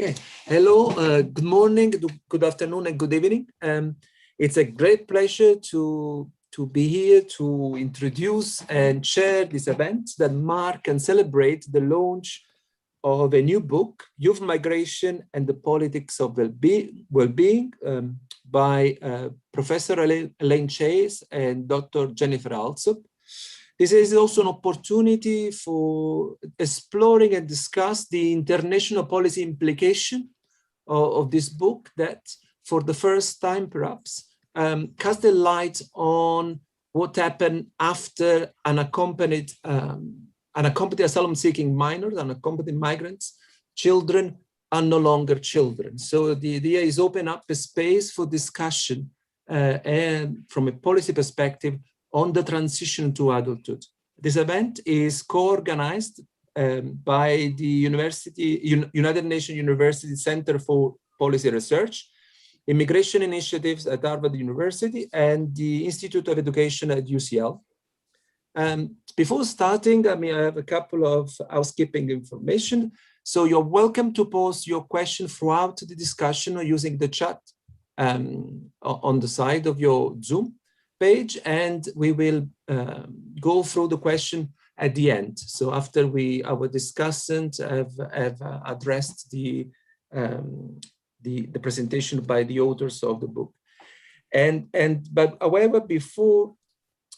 Okay. Hello, good morning, good afternoon, and good evening. It's a great pleasure to be here to introduce and share this event that mark and celebrate the launch of a new book, Youth Migration and the Politics of Wellbeing, by Professor Elaine Chase and Dr. Jennifer Alsop. This is also an opportunity for exploring and discuss the international policy implication of this book that, for the first time perhaps, cast a light on what happened after unaccompanied asylum-seeking minors, unaccompanied migrants, children are no longer children. So the idea is open up a space for discussion and from a policy perspective on the transition to adulthood. This event is co-organized by the United Nations University Center for Policy Research, Immigration Initiatives at Harvard University, and the Institute of Education at UCL. Before starting, I have a couple of housekeeping information. So you're welcome to post your question throughout the discussion or using the chat on the side of your Zoom page, and we will go through the question at the end. So after our discussants have addressed the presentation by the authors of the book. But however, before,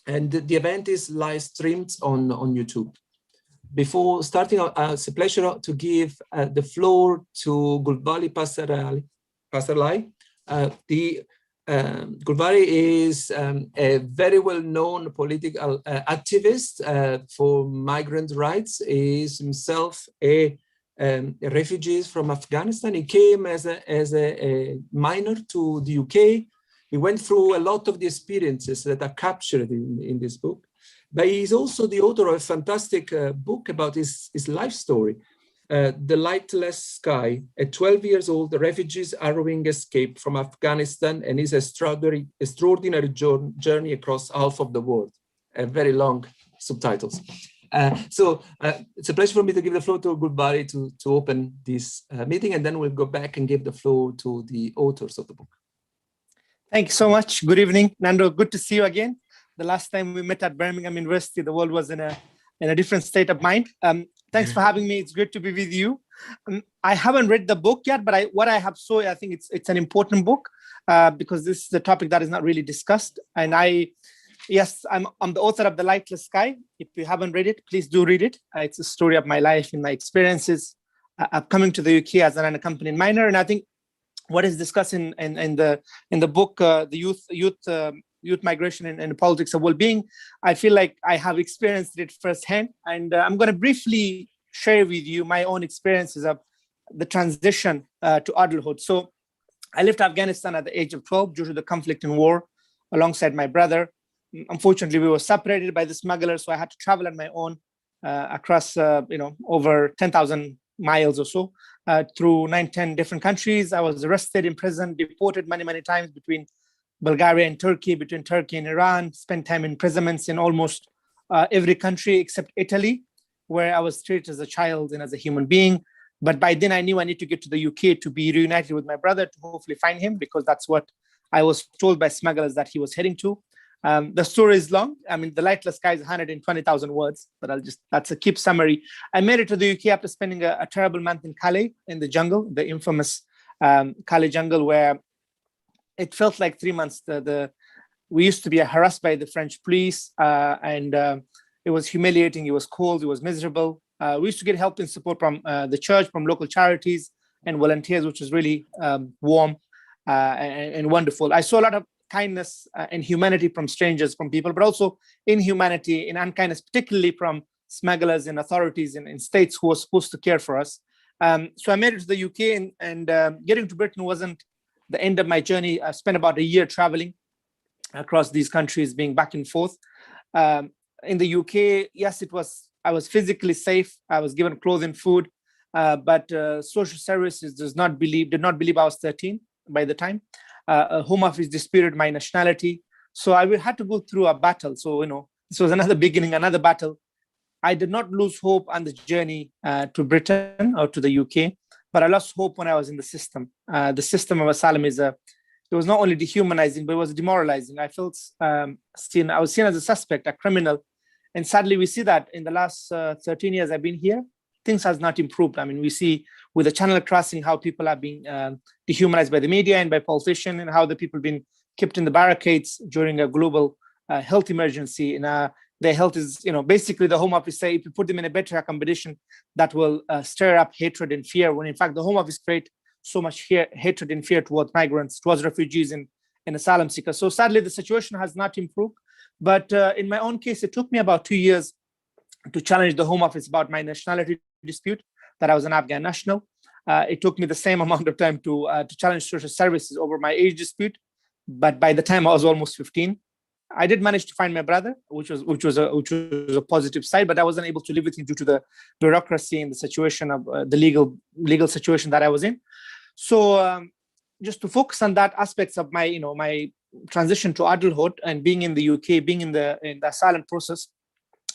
and the event is live streamed on YouTube. Before starting, it's a pleasure to give the floor to Gulbali Pasarlai. Gulbali is a very well-known political activist for migrant rights. He is himself a refugee from Afghanistan. He came as a minor to the UK. He went through a lot of the experiences that are captured in this book. But he's also the author of a fantastic book about his life story, The Lightless Sky, a 12 years old refugee's harrowing escape from Afghanistan and his extraordinary journey across half of the world. Very long subtitles. So it's a pleasure for me to give the floor to Gulbali to open this meeting, and then we'll go back and give the floor to the authors of the book. Thank you so much. Good evening, Nando. Good to see you again. The last time we met at Birmingham University, the world was in a different state of mind. Thanks for having me. It's great to be with you. I haven't read the book yet, but what I have saw, I think it's an important book because this is a topic that is not really discussed. And I'm the author of The Lightless Sky. If you haven't read it, please do read it. It's a story of my life and my experiences of coming to the UK as an unaccompanied minor. And I think what is discussed in the book, the youth migration and the politics of well-being, I feel like I have experienced it firsthand. And I'm going to briefly share with you my own experiences of the transition to adulthood. So I left Afghanistan at the age of 12 due to the conflict and war alongside my brother. Unfortunately, we were separated by the smugglers, so I had to travel on my own across, over 10,000 miles or so through 9-10 different countries. I was arrested, imprisoned, deported many times between Bulgaria and Turkey, between Turkey and Iran, spent time in imprisonments in almost every country except Italy, where I was treated as a child and as a human being. But by then I knew I need to get to the UK to be reunited with my brother, to hopefully find him, because that's what I was told by smugglers that he was heading to. The story is long. I mean, The Lightless Sky is 120,000 words, but that's a keep summary. I made it to the UK after spending a terrible month in Calais, in the jungle, the infamous Calais jungle, where it felt like 3 months. We used to be harassed by the French police, and it was humiliating. It was cold. It was miserable. We used to get help and support from the church, from local charities and volunteers, which was really warm and wonderful. I saw a lot of kindness and humanity from strangers, from people, but also inhumanity and unkindness, particularly from smugglers and authorities in states who were supposed to care for us. So I made it to the UK, and getting to Britain wasn't the end of my journey. I spent about a year traveling across these countries, being back and forth. In the UK, yes, I was physically safe. I was given clothing, food, but social services did not believe I was 13 by the time. Home Office disputed my nationality. So I had to go through a battle. So, this was another beginning, another battle. I did not lose hope on the journey to Britain or to the UK. but I lost hope when I was in the system. The system of asylum it was not only dehumanizing, but it was demoralizing. I felt I was seen as a suspect, a criminal. And sadly, we see that in the last 13 years I've been here, things has not improved. I mean, we see with the channel crossing how people are being dehumanized by the media and by politicians, and how the people been kept in the barricades during a global health emergency. And their health is, basically the Home Office say if you put them in a better accommodation, that will stir up hatred and fear, when in fact the Home Office create so much hatred and fear towards migrants, towards refugees and asylum seekers. So sadly, the situation has not improved. But in my own case, it took me about 2 years to challenge the Home Office about my nationality dispute, that I was an Afghan national. It took me the same amount of time to challenge social services over my age dispute. But by the time I was almost 15, I did manage to find my brother, which was a positive side, but I wasn't able to live with him due to the bureaucracy and the situation of the legal situation that I was in. So just to focus on that aspects of my my transition to adulthood and being in the UK, being in the asylum process.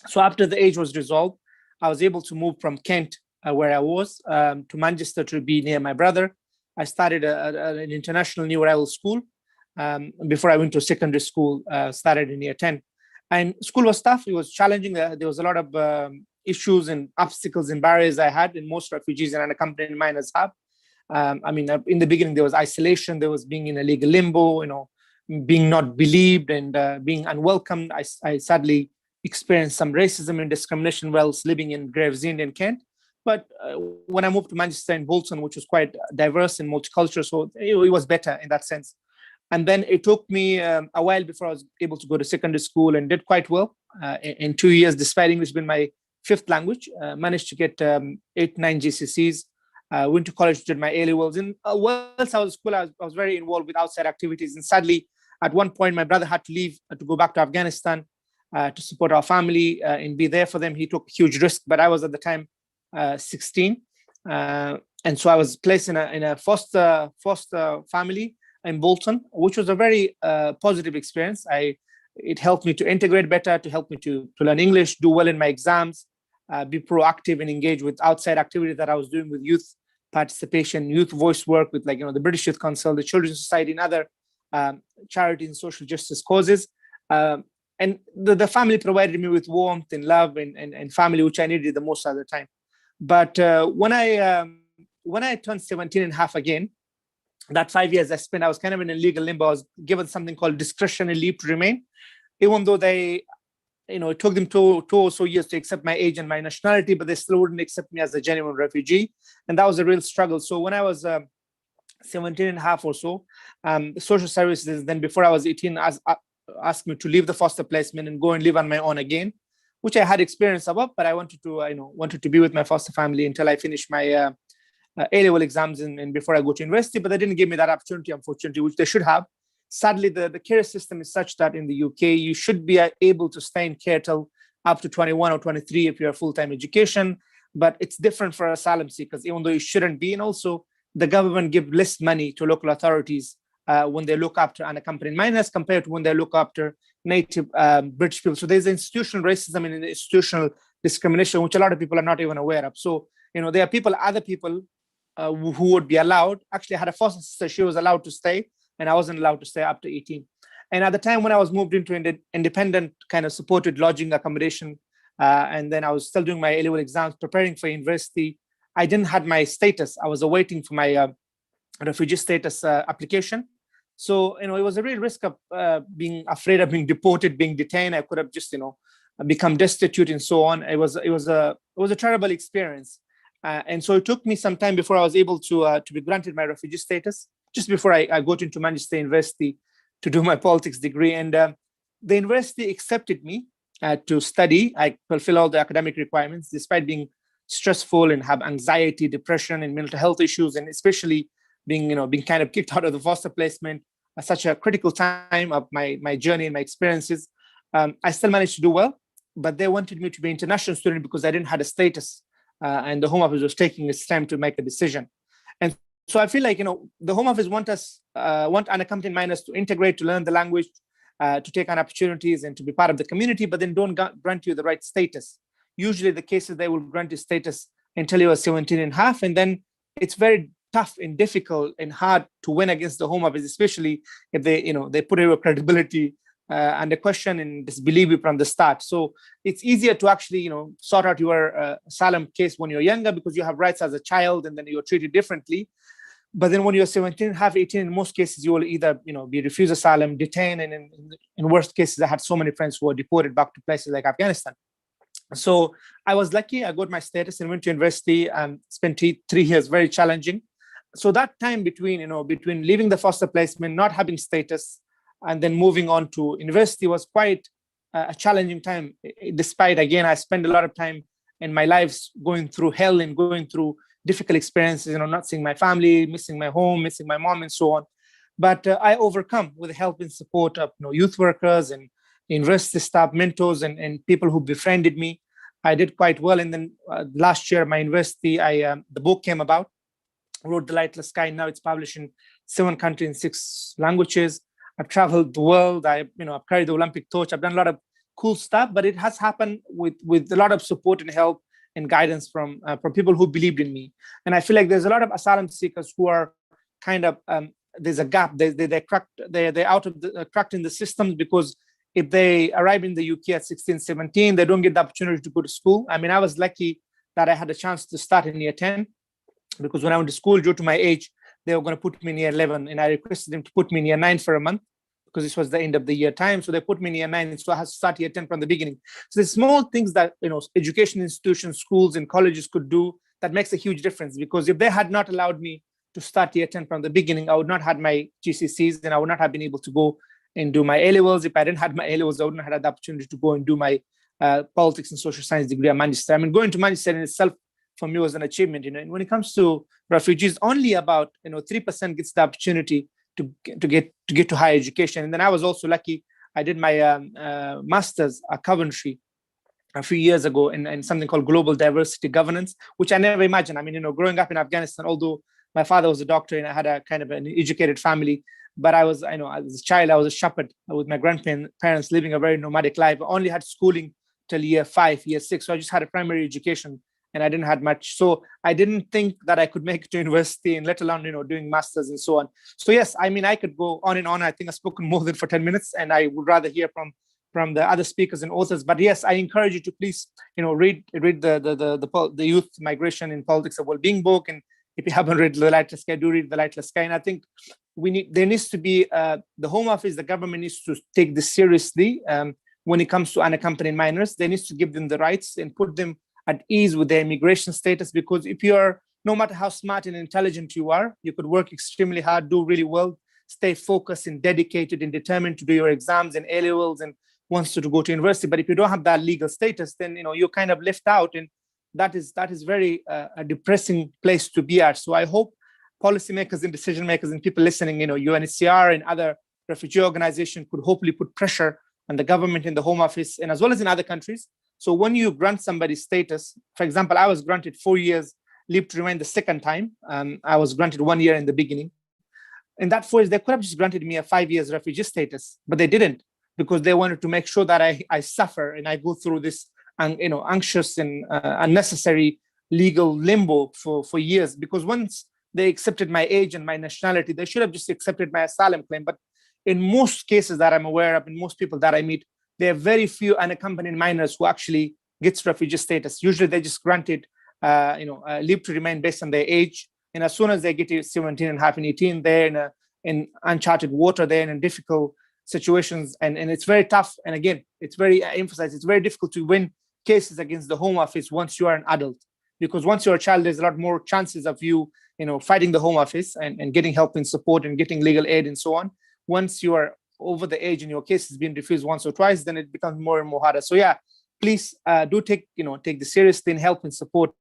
So after the age was resolved, I was able to move from Kent, where I was, to Manchester to be near my brother. I started an international new arrival school before I went to secondary school, started in year 10. And school was tough. It was challenging. There was a lot of issues and obstacles and barriers I had, and most refugees and unaccompanied minors have. In the beginning, there was isolation. There was being in a legal limbo, being not believed and being unwelcomed. I sadly experienced some racism and discrimination whilst living in Gravesend in Kent. But when I moved to Manchester and Bolton, which was quite diverse and multicultural, so it was better in that sense. And then it took me a while before I was able to go to secondary school, and did quite well in 2 years, despite English being my fifth language. Managed to get 8, 9 GCSEs. Went to college, did my A-levels. And whilst I was at school, I was very involved with outside activities. And sadly, at one point, my brother had to leave to go back to Afghanistan to support our family and be there for them. He took huge risk, but I was at the time 16. And so I was placed in a foster family in Bolton, which was a very positive experience. It helped me to integrate better, to help me to learn English, do well in my exams, be proactive and engage with outside activities that I was doing with youth participation, youth voice work with the British Youth Council, the Children's Society, and other charity and social justice causes. And the family provided me with warmth and love and family, which I needed the most at the time. But when I turned 17 and a half again, that 5 years I spent, I was kind of in a legal limbo. I was given something called discretionary leave to remain, even though they, it took them two or so years to accept my age and my nationality, but they still wouldn't accept me as a genuine refugee. And that was a real struggle. So when I was 17 and a half or so, social services, then before I was 18, asked me to leave the foster placement and go and live on my own again, which I had experience about, but I wanted to be with my foster family until I finished my A-level exams and before I go to university. But they didn't give me that opportunity, unfortunately, which they should have. Sadly, the care system is such that in the UK, you should be able to stay in care till up to 21 or 23 if you're full-time education. But it's different for asylum seekers, even though it shouldn't be. And also, the government give less money to local authorities when they look after unaccompanied minors compared to when they look after native British people. So there's institutional racism and institutional discrimination, which a lot of people are not even aware of. So, there are other people who would be allowed. Actually, I had a foster sister, she was allowed to stay, and I wasn't allowed to stay up to 18. And at the time when I was moved into an independent kind of supported lodging accommodation, and then I was still doing my A-level exams, preparing for university, I didn't have my status. I was awaiting for my refugee status application. So, it was a real risk of being afraid of being deported, being detained. I could have just, become destitute and so on. It was a terrible experience. And so it took me some time before I was able to be granted my refugee status, just before I got into Manchester University to do my politics degree. And the university accepted me to study. I fulfill all the academic requirements, despite being stressful and have anxiety, depression, and mental health issues, and especially being kind of kicked out of the foster placement at such a critical time of my journey and my experiences. I still managed to do well, but they wanted me to be an international student because I didn't have a status. And the Home Office was taking its time to make a decision. And so I feel like, the Home Office want unaccompanied minors to integrate, to learn the language, to take on opportunities and to be part of the community, but then don't grant you the right status. Usually the cases they will grant you status until you are 17 and a half, and then it's very tough and difficult and hard to win against the Home Office, especially if they put your credibility under question and disbelieve you from the start. So it's easier to actually, sort out your asylum case when you're younger because you have rights as a child and then you're treated differently. But then when you're 17, half 18, in most cases, you will either, be refused asylum, detained, and in worst cases, I had so many friends who were deported back to places like Afghanistan. So I was lucky. I got my status and went to university and spent 3 years, very challenging. So that time between leaving the foster placement, not having status, and then moving on to university was quite a challenging time. Despite, again, I spent a lot of time in my life going through hell and going through difficult experiences, not seeing my family, missing my home, missing my mom, and so on. But I overcome with the help and support of youth workers and university staff, mentors, and people who befriended me. I did quite well. And then last year, my university, the book came about. I wrote The Lightless Sky. Now it's published in 7 countries in 6 languages. I've traveled the world. I've carried the Olympic torch. I've done a lot of cool stuff, but it has happened with a lot of support and help and guidance from people who believed in me. And I feel like there's a lot of asylum seekers who are kind of there's a gap. They're cracked in the systems because if they arrive in the UK at 16, 17, they don't get the opportunity to go to school. I mean, I was lucky that I had a chance to start in year 10 because when I went to school, due to my age, they were going to put me in year 11, and I requested them to put me in year 9 for a month because this was the end of the year time. So they put me in year 9, and so I had to start year 10 from the beginning. So the small things that education institutions, schools, and colleges could do that makes a huge difference. Because if they had not allowed me to start year 10 from the beginning, I would not have had my GCSEs, and I would not have been able to go and do my A-levels. If I didn't have my A-levels, I wouldn't have had the opportunity to go and do my politics and social science degree at Manchester. I mean, going to Manchester in itself for me was an achievement. And when it comes to refugees, only about 3% gets the opportunity to get to higher education. And then I was also lucky. I did my master's at Coventry a few years ago in something called global diversity governance, which I never imagined. I mean, growing up in Afghanistan, although my father was a doctor and I had a kind of an educated family, but I was, as a child, I was a shepherd with my grandparents living a very nomadic life. I only had schooling till year 5, year 6. So I just had a primary education and I didn't have much. So I didn't think that I could make it to university, and let alone, doing masters and so on. So yes, I mean, I could go on and on. I think I've spoken more than for 10 minutes, and I would rather hear from the other speakers and authors. But yes, I encourage you to please, read the Youth Migration in Politics of Wellbeing book. And if you haven't read The Lightless Sky, do read The Lightless Sky. And I think there needs to be, the Home Office, the government needs to take this seriously when it comes to unaccompanied minors. They need to give them the rights and put them at ease with their immigration status, because if you're, no matter how smart and intelligent you are, you could work extremely hard, do really well, stay focused and dedicated and determined to do your exams and A-levels and wants to go to university. But if you don't have that legal status, then you're kind of left out, and that is very a depressing place to be at. So I hope policymakers and decision makers and people listening, UNHCR and other refugee organizations could hopefully put pressure on the government and the Home Office, and as well as in other countries. So when you grant somebody status, for example, I was granted 4 years leave to remain the second time. I was granted 1 year in the beginning. In that 4 years, they could have just granted me a 5 years refugee status, but they didn't, because they wanted to make sure that I suffer and I go through this, anxious and unnecessary legal limbo for years. Because once they accepted my age and my nationality, they should have just accepted my asylum claim. But in most cases that I'm aware of, and most people that I meet, there are very few unaccompanied minors who actually gets refugee status. Usually they just granted, leave to remain based on their age. And as soon as they get to 17 and a half and 18, they're in uncharted water, they're in difficult situations. And it's very tough. And again, it's very it's very difficult to win cases against the Home Office once you are an adult. Because once you're a child, there's a lot more chances of you, fighting the Home Office and getting help and support and getting legal aid and so on. Once you are over the age and your case has been refused once or twice, then it becomes more and more harder. So yeah, please do take this seriously and help and support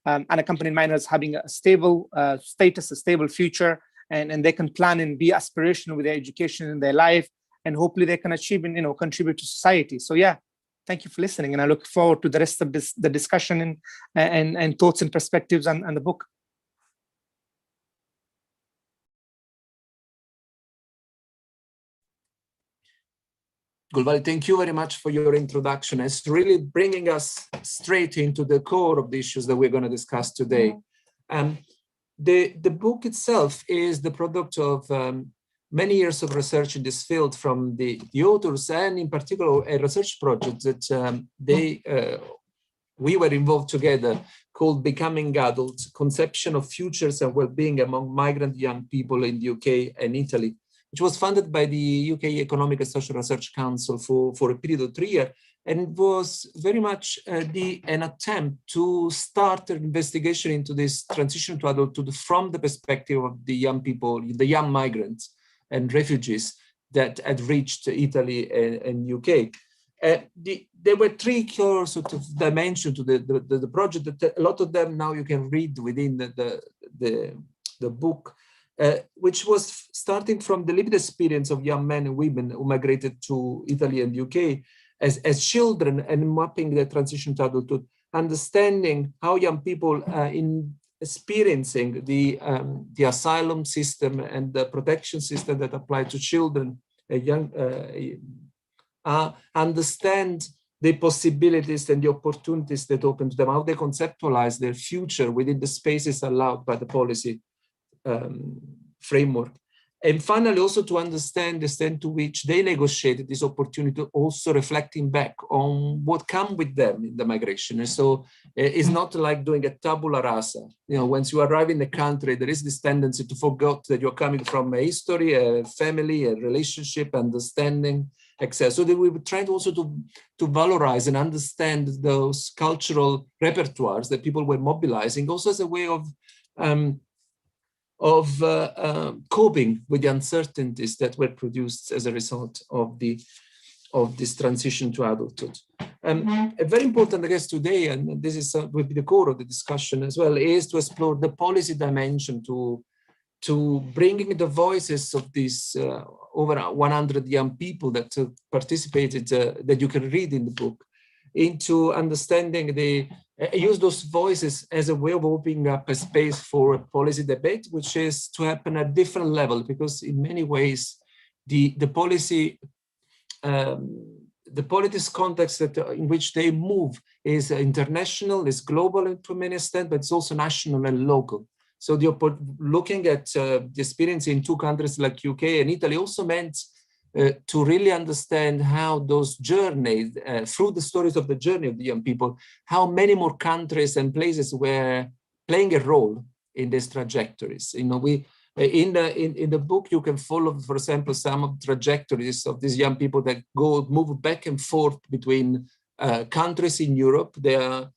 unaccompanied minors having a stable status, a stable future, and they can plan and be aspirational with their education in their life, and hopefully they can achieve and contribute to society. So yeah, thank you for listening, and I look forward to the rest of the discussion and thoughts and perspectives on the book. Gulwali, thank you very much for your introduction. It's really bringing us straight into the core of the issues that we're going to discuss today. The book itself is the product of many years of research in this field from the authors, and in particular a research project that we were involved together called Becoming Adults, Conception of Futures and Wellbeing Among Migrant Young People in the UK and Italy, which was funded by the UK Economic and Social Research Council for a period of 3 years. And it was very much an attempt to start an investigation into this transition to adulthood from the perspective of the young people, the young migrants and refugees that had reached Italy and UK. There were 3 core sort of dimensions to the project that a lot of them now you can read within the book, which was starting from the lived experience of young men and women who migrated to Italy and UK as children and mapping the transition to adulthood, understanding how young people in experiencing the asylum system and the protection system that apply to children, understand the possibilities and the opportunities that open to them, how they conceptualize their future within the spaces allowed by the policy framework. And finally, also to understand the extent to which they negotiated this opportunity, also reflecting back on what come with them in the migration. And so it's not like doing a tabula rasa. You know, once you arrive in the country, there is this tendency to forget that you're coming from a history, a family, a relationship, understanding, etc. So that we were trying also to valorize and understand those cultural repertoires that people were mobilizing, also as a way of coping with the uncertainties that were produced as a result of this transition to adulthood. A very important, I guess, today, and this is will be the core of the discussion as well, is to explore the policy dimension to bringing the voices of these over 100 young people that participated, that you can read in the book, into understanding use those voices as a way of opening up a space for a policy debate, which is to happen at different level, because in many ways, the policy, the politics context in which they move is international, is global to many extent, but it's also national and local. So looking at the experience in 2 countries like UK and Italy also meant to really understand how those journeys, through the stories of the journey of the young people, how many more countries and places were playing a role in these trajectories. You know, we in the book you can follow, for example, some of the trajectories of these young people that move back and forth between countries in Europe. They are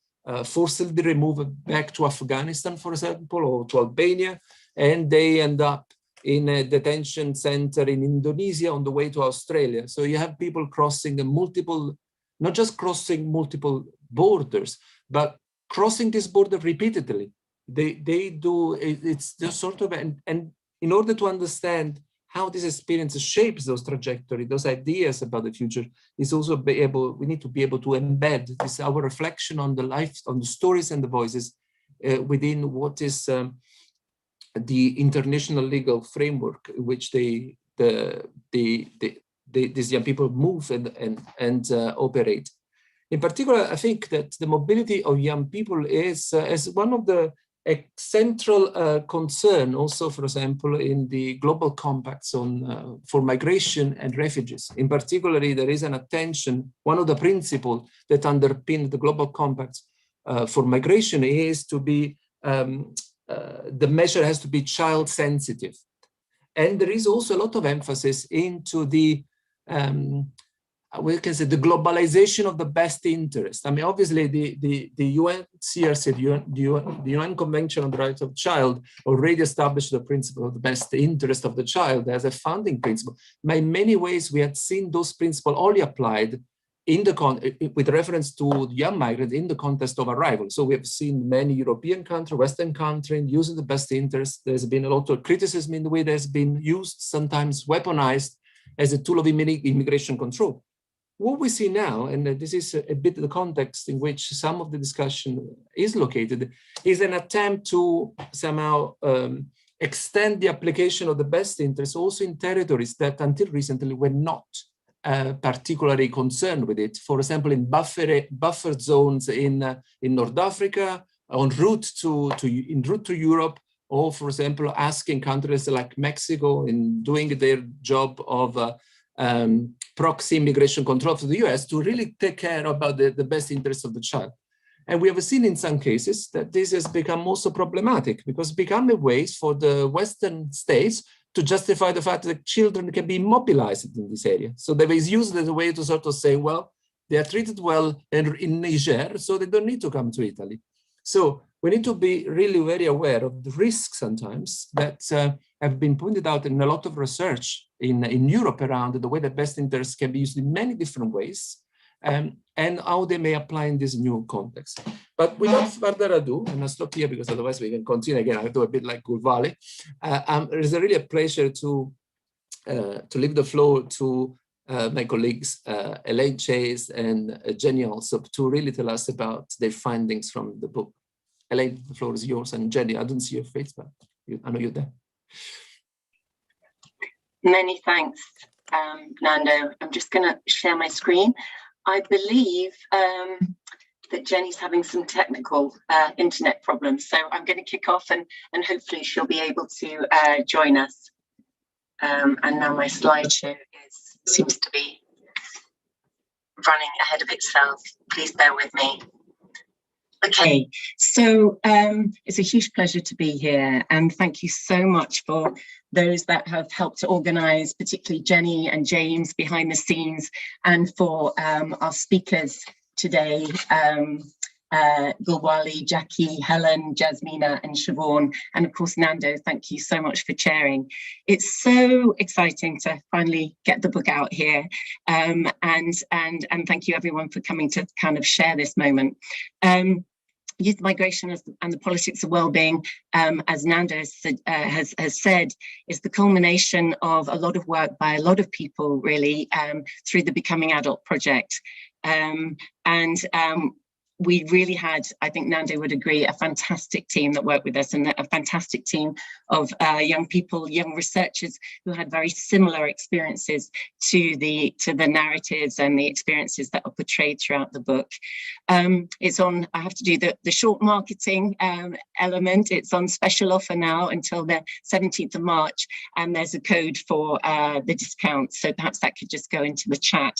forcibly removed back to Afghanistan, for example, or to Albania, and they end up in a detention center in Indonesia on the way to Australia. So you have people crossing not just crossing multiple borders, but crossing this border repeatedly. They do, it's just sort of, and in order to understand how this experience shapes those trajectories, those ideas about the future, is also we need to be able to embed this, our reflection on the life, on the stories and the voices within what is the international legal framework in which these young people move and operate. In particular, I think that the mobility of young people is as one of the central concern also, for example, in the global compacts on for migration and refugees. In particular, there is an attention, one of the principles that underpin the global compacts for migration is to be the measure has to be child sensitive. And there is also a lot of emphasis into the, we can say, the globalization of the best interest. I mean, obviously the UNCRC, the UN Convention on the Rights of the Child, already established the principle of the best interest of the child as a founding principle. But in many ways, we had seen those principles only applied in with reference to young migrants in the context of arrival. So we have seen many European countries, Western countries using the best interest. There's been a lot of criticism in the way that's been used, sometimes weaponized as a tool of immigration control. What we see now, and this is a bit of the context in which some of the discussion is located, is an attempt to somehow extend the application of the best interest also in territories that until recently were not particularly concerned with it. For example, in buffer zones in North Africa, en route to Europe, or, for example, asking countries like Mexico in doing their job of proxy immigration control to the US to really take care about the best interests of the child. And we have seen in some cases that this has become also problematic because it's become a way for the Western states to justify the fact that children can be mobilized in this area. So they was used as a way to sort of say, well, they are treated well in Niger, so they don't need to come to Italy. So we need to be really very aware of the risks sometimes that have been pointed out in a lot of research in Europe around the way that best interests can be used in many different ways, and how they may apply in this new context. But without further ado, and I'll stop here because otherwise we can continue again. I'll do a bit like Gulvali. It is really a pleasure to leave the floor to my colleagues, Elaine Chase and Jenny Alsop, to really tell us about their findings from the book. Elaine, the floor is yours, and Jenny, I don't see your face, but I know you're there. Many thanks, Nando. I'm just going to share my screen. I believe that Jenny's having some technical internet problems, so I'm going to kick off and hopefully she'll be able to join us. And now my slideshow seems to be running ahead of itself. Please bear with me. Okay, so it's a huge pleasure to be here, and thank you so much for those that have helped to organise, particularly Jenny and James behind the scenes, and for our speakers today, Gulwali, Jackie, Helen, Jasmina and Siobhan, and of course Nando, thank you so much for chairing. It's so exciting to finally get the book out here, and thank you everyone for coming to kind of share this moment. Youth migration and the politics of well-being, as Nando has said, is the culmination of a lot of work by a lot of people, really, through the Becoming Adult project. We really had, I think Nando would agree, a fantastic team that worked with us, and a fantastic team of young people, young researchers who had very similar experiences to the narratives and the experiences that are portrayed throughout the book. It's on, I have to do the short marketing element. It's on special offer now until the 17th of March, and there's a code for the discount. So perhaps that could just go into the chat.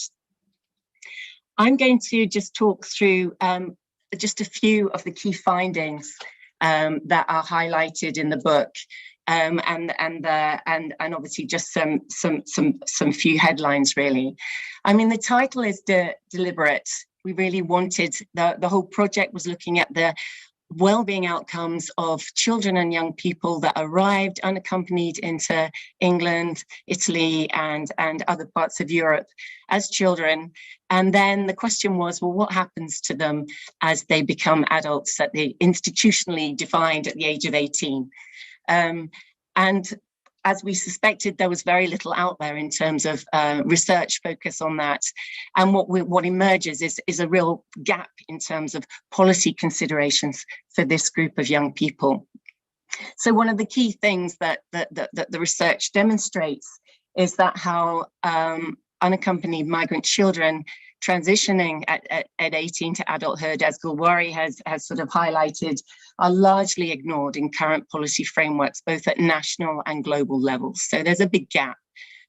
I'm going to just talk through just a few of the key findings that are highlighted in the book, and obviously just some few headlines, really. I mean, the title is deliberate. We really wanted, the whole project was looking at the well-being outcomes of children and young people that arrived unaccompanied into England, Italy, and other parts of Europe as children. And then the question was, well, what happens to them as they become adults that they institutionally defined at the age of 18? And as we suspected, there was very little out there in terms of research focus on that. And what emerges is a real gap in terms of policy considerations for this group of young people. So one of the key things that the research demonstrates is that how unaccompanied migrant children transitioning at 18 to adulthood, as Gulwari has sort of highlighted, are largely ignored in current policy frameworks, both at national and global levels. So there's a big gap.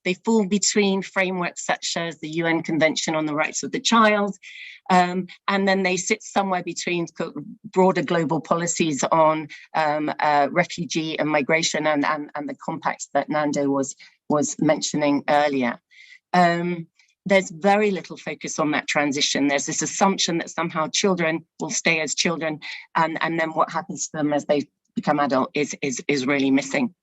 They fall between frameworks such as the UN Convention on the Rights of the Child, and then they sit somewhere between broader global policies on refugee and migration and the compacts that Nando was mentioning earlier. There's very little focus on that transition. There's this assumption that somehow children will stay as children, and then what happens to them as they become adult is really missing.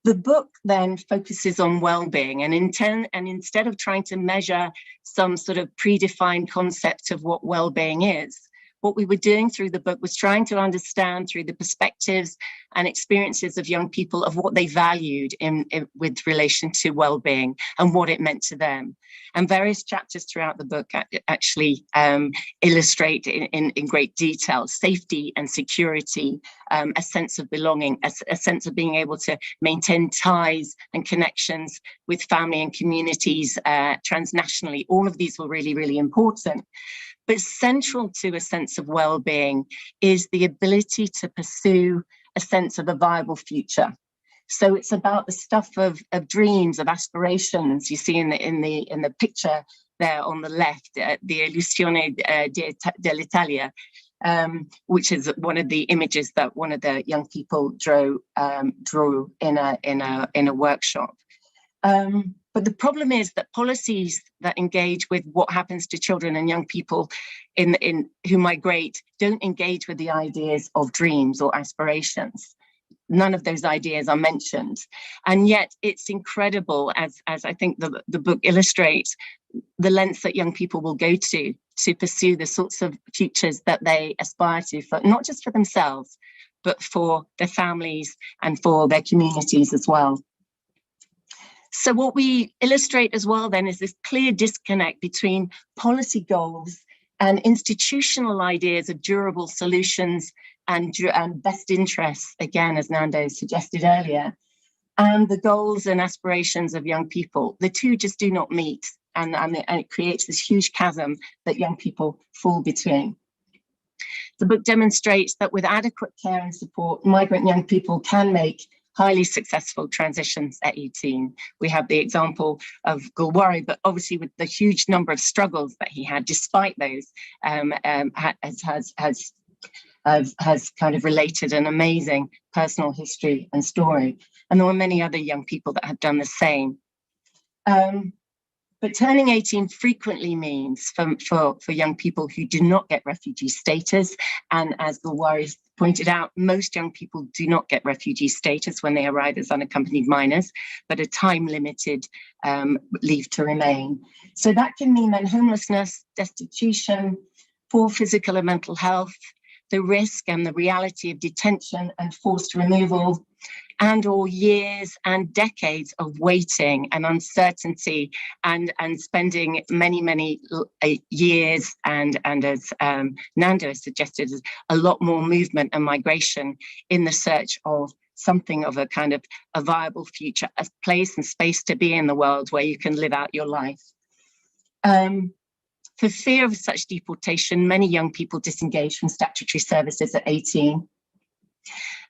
The book then focuses on well-being, and instead of trying to measure some sort of predefined concept of what well-being is, what we were doing through the book was trying to understand through the perspectives and experiences of young people of what they valued with relation to well-being and what it meant to them. And various chapters throughout the book actually illustrate in great detail safety and security, a sense of belonging, a sense of being able to maintain ties and connections with family and communities transnationally. All of these were really, really important. But central to a sense of well-being is the ability to pursue a sense of a viable future. So it's about the stuff of dreams, of aspirations. You see in the picture there on the left, the Illusione dell'Italia, which is one of the images that one of the young people drew in a workshop. But the problem is that policies that engage with what happens to children and young people who migrate don't engage with the ideas of dreams or aspirations. None of those ideas are mentioned. And yet it's incredible, as I think the book illustrates, the lengths that young people will go to pursue the sorts of futures that they aspire to, for not just for themselves, but for their families and for their communities as well. So what we illustrate as well then is this clear disconnect between policy goals and institutional ideas of durable solutions and best interests, again, as Nando suggested earlier, and the goals and aspirations of young people. The two just do not meet, and it creates this huge chasm that young people fall between. The book demonstrates that with adequate care and support, migrant young people can make highly successful transitions at 18. We have the example of Gulwari, but obviously with the huge number of struggles that he had, despite those, has kind of related an amazing personal history and story. And there were many other young people that have done the same. But turning 18 frequently means for young people who do not get refugee status, and as Gulwari pointed out, most young people do not get refugee status when they arrive as unaccompanied minors, but a time-limited leave to remain. So that can mean then homelessness, destitution, poor physical and mental health, the risk and the reality of detention and forced removal, and or years and decades of waiting and uncertainty and spending many years and as Nando has suggested, a lot more movement and migration in the search of something of a kind of a viable future, a place and space to be in the world where you can live out your life. For fear of such deportation, many young people disengage from statutory services at 18.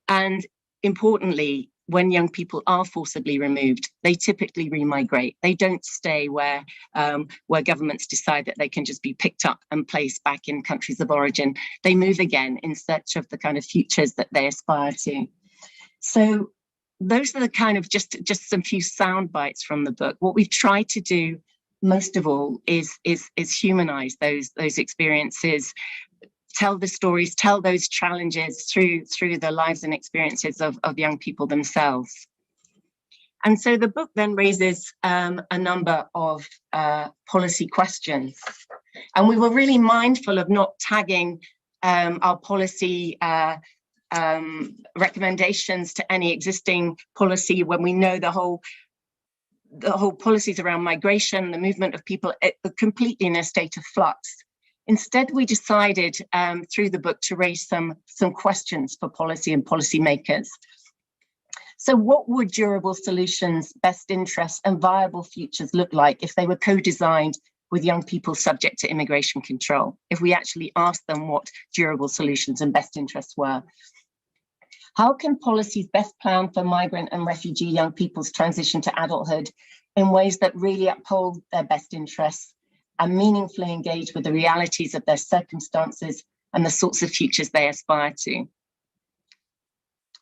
And importantly, when young people are forcibly removed, they typically remigrate. They don't stay where governments decide that they can just be picked up and placed back in countries of origin. They move again in search of the kind of futures that they aspire to. So those are the kind of just some few sound bites from the book. What we've tried to do most of all is humanize those experiences, tell the stories, tell those challenges through the lives and experiences of young people themselves. And so the book then raises a number of policy questions. And we were really mindful of not tagging our policy recommendations to any existing policy when we know the whole policies around migration, the movement of people, are completely in a state of flux. Instead, we decided through the book to raise some questions for policy and policymakers. So what would durable solutions, best interests and viable futures look like if they were co-designed with young people subject to immigration control? If we actually asked them what durable solutions and best interests were? How can policies best plan for migrant and refugee young people's transition to adulthood in ways that really uphold their best interests and meaningfully engage with the realities of their circumstances and the sorts of futures they aspire to?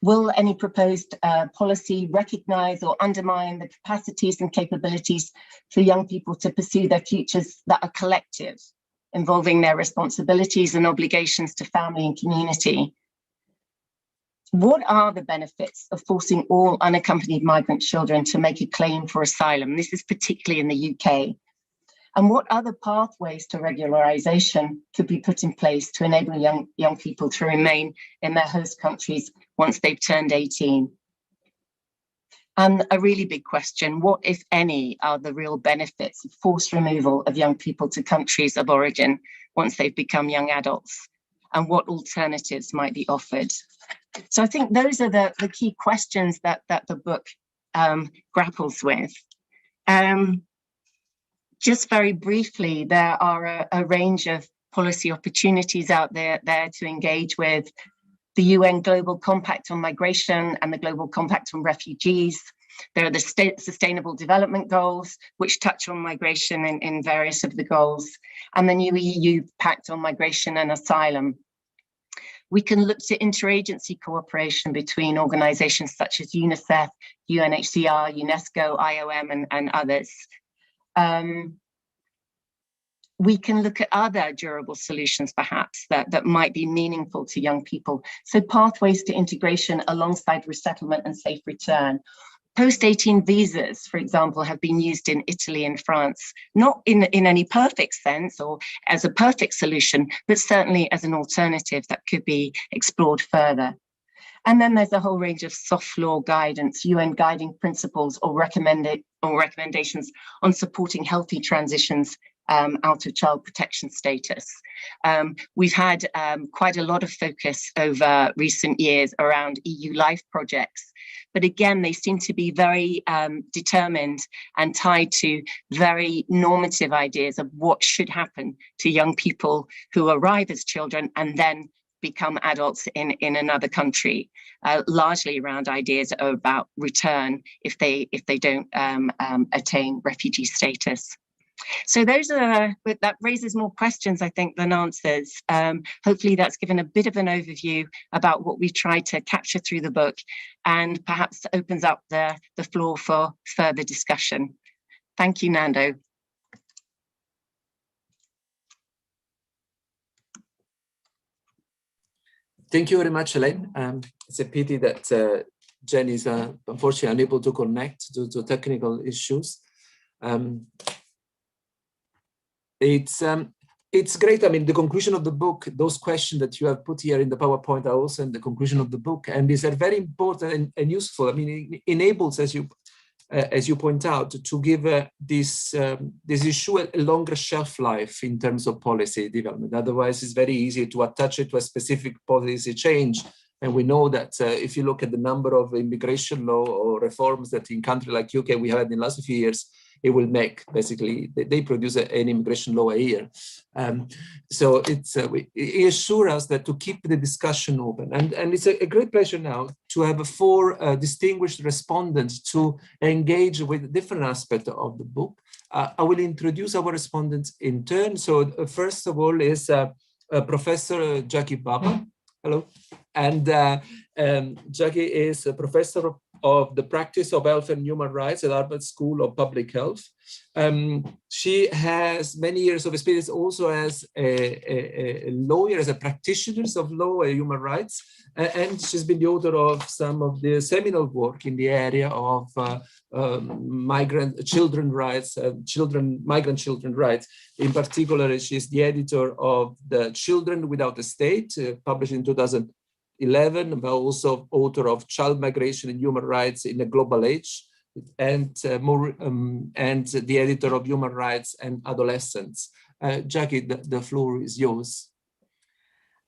Will any proposed policy recognise or undermine the capacities and capabilities for young people to pursue their futures that are collective, involving their responsibilities and obligations to family and community? What are the benefits of forcing all unaccompanied migrant children to make a claim for asylum? This is particularly in the UK. And what other pathways to regularisation could be put in place to enable young people to remain in their host countries once they've turned 18? And a really big question, what, if any, are the real benefits of forced removal of young people to countries of origin once they've become young adults? And what alternatives might be offered? So I think those are the key questions that the book grapples with. Just very briefly, there are a range of policy opportunities out there to engage with. the UN Global Compact on Migration and the Global Compact on Refugees. There are the Sustainable Development Goals, which touch on migration in various of the goals, and the new EU Pact on Migration and Asylum. We can look to interagency cooperation between organizations such as UNICEF, UNHCR, UNESCO, IOM, and others. We can look at other durable solutions, perhaps, that might be meaningful to young people. So pathways to integration alongside resettlement and safe return. Post-18 visas, for example, have been used in Italy and France, not in any perfect sense or as a perfect solution, but certainly as an alternative that could be explored further. And then there's a whole range of soft law guidance, UN guiding principles or recommendations on supporting healthy transitions out of child protection status. We've had quite a lot of focus over recent years around EU Life projects, but again, they seem to be very determined and tied to very normative ideas of what should happen to young people who arrive as children and then become adults in another country, largely around ideas about return if they don't attain refugee status. So those are, that raises more questions, I think, than answers. Hopefully that's given a bit of an overview about what we've tried to capture through the book and perhaps opens up the floor for further discussion. Thank you, Nando. Thank you very much, Elaine. It's a pity that Jen is unfortunately unable to connect due to technical issues. It's great. I mean, the conclusion of the book, those questions that you have put here in the PowerPoint are also in the conclusion of the book, and these are very important and useful. I mean, it enables, as you point out, to give this issue a longer shelf life in terms of policy development. Otherwise, it's very easy to attach it to a specific policy change. And we know that if you look at the number of immigration law or reforms that in countries like UK we had in the last few years, it will make, basically, they produce an immigration law a year. So it assures us that to keep the discussion open. And it's a great pleasure now to have 4 distinguished respondents to engage with different aspects of the book. I will introduce our respondents in turn. So first of all is Professor Jackie Baba. Hello. And Jackie is a professor of the practice of health and human rights at Harvard School of Public Health. She has many years of experience also as a lawyer, as a practitioner of law and human rights, and she's been the author of some of the seminal work in the area of migrant children rights, migrant children rights. In particular, she's the editor of The Children Without a State, published in 2011, but also author of Child Migration and Human Rights in a Global Age, and the editor of Human Rights and Adolescence. Jackie, the floor is yours.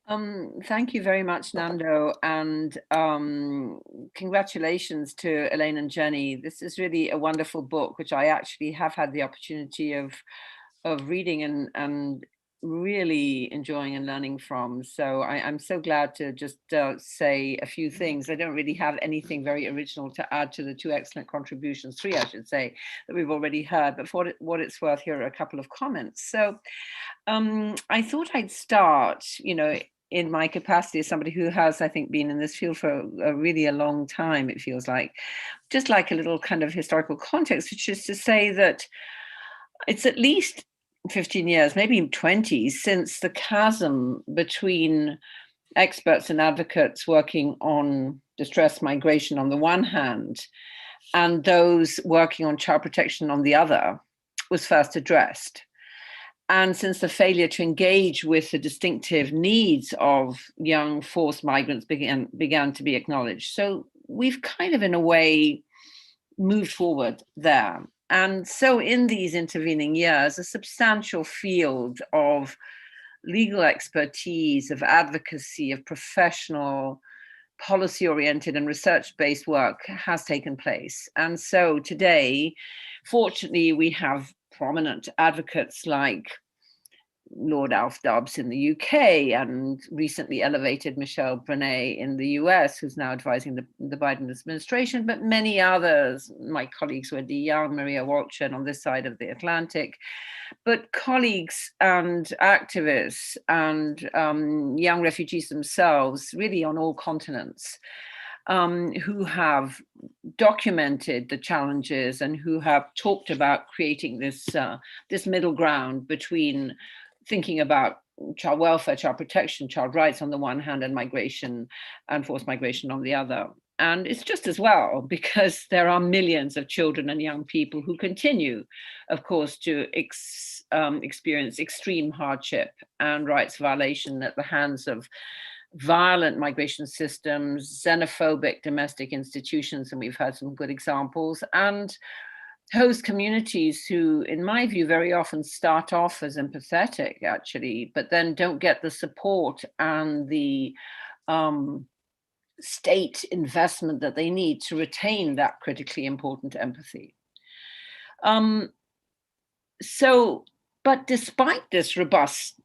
Thank you very much, Nando, and congratulations to Elaine and Jenny. This is really a wonderful book, which I actually have had the opportunity of reading and really enjoying and learning from. So I'm so glad to just say a few things. I don't really have anything very original to add to the 2 excellent contributions, 3 I should say, that we've already heard, but for what it's worth, here are a couple of comments. So I thought I'd start, in my capacity as somebody who has, I think, been in this field for a long time, it feels like, just like a little kind of historical context, which is to say that it's at least 15 years, maybe 20, since the chasm between experts and advocates working on distress migration on the one hand, and those working on child protection on the other, was first addressed. And since the failure to engage with the distinctive needs of young forced migrants began to be acknowledged. So we've kind of, in a way, moved forward there. And so in these intervening years, a substantial field of legal expertise, of advocacy, of professional, policy-oriented and research-based work has taken place. And so today, fortunately, we have prominent advocates like Lord Alf Dubs in the UK, and recently elevated Michelle Brenet in the US, who's now advising the Biden administration, but many others, my colleagues Wendy Young, Maria Walchen on this side of the Atlantic, but colleagues and activists and young refugees themselves, really on all continents, who have documented the challenges and who have talked about creating this this middle ground between thinking about child welfare, child protection, child rights on the one hand, and migration and forced migration on the other. And it's just as well, because there are millions of children and young people who continue, of course, to experience extreme hardship and rights violation at the hands of violent migration systems, xenophobic domestic institutions, and we've had some good examples, and host communities who, in my view, very often start off as empathetic, actually, but then don't get the support and the state investment that they need to retain that critically important empathy. But despite this robust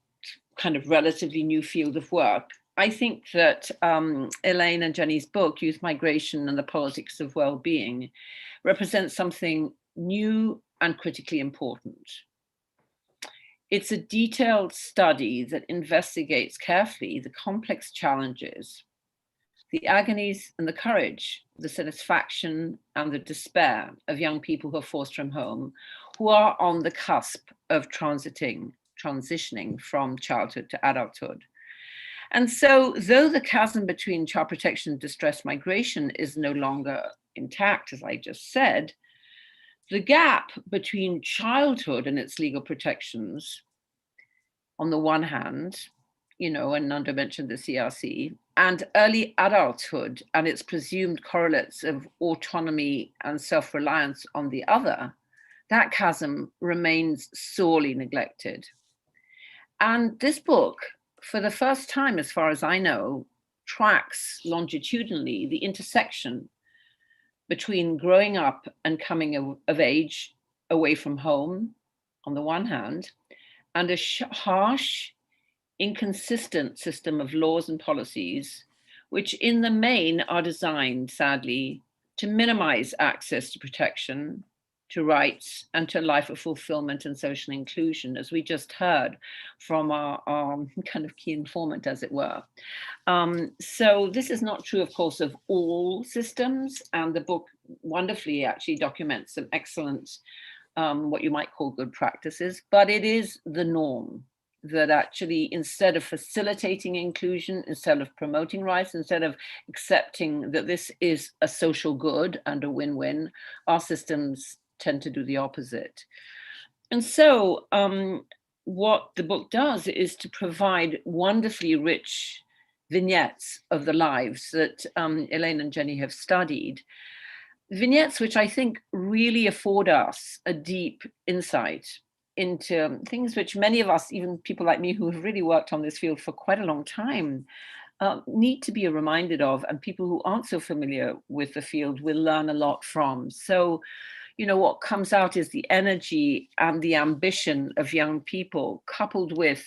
kind of relatively new field of work, I think that Elaine and Jenny's book, Youth Migration and the Politics of Wellbeing, represents something new and critically important. It's a detailed study that investigates carefully the complex challenges, the agonies and the courage, the satisfaction and the despair of young people who are forced from home, who are on the cusp of transitioning from childhood to adulthood. And so, though the chasm between child protection and distressed migration is no longer intact, as I just said, the gap between childhood and its legal protections, on the one hand, and Nando mentioned the CRC, and early adulthood and its presumed correlates of autonomy and self-reliance on the other, that chasm remains sorely neglected. And this book, for the first time, as far as I know, tracks longitudinally the intersection between growing up and coming of age away from home, on the one hand, and a harsh, inconsistent system of laws and policies, which in the main are designed, sadly, to minimize access to protection, to rights, and to a life of fulfillment and social inclusion, as we just heard from our kind of key informant, as it were. So this is not true, of course, of all systems, and the book wonderfully actually documents some excellent, what you might call good practices, but it is the norm that actually, instead of facilitating inclusion, instead of promoting rights, instead of accepting that this is a social good and a win-win, our systems tend to do the opposite. And so what the book does is to provide wonderfully rich vignettes of the lives that Elaine and Jenny have studied. Vignettes which I think really afford us a deep insight into things which many of us, even people like me who have really worked on this field for quite a long time, need to be reminded of, and people who aren't so familiar with the field will learn a lot from. So, what comes out is the energy and the ambition of young people, coupled with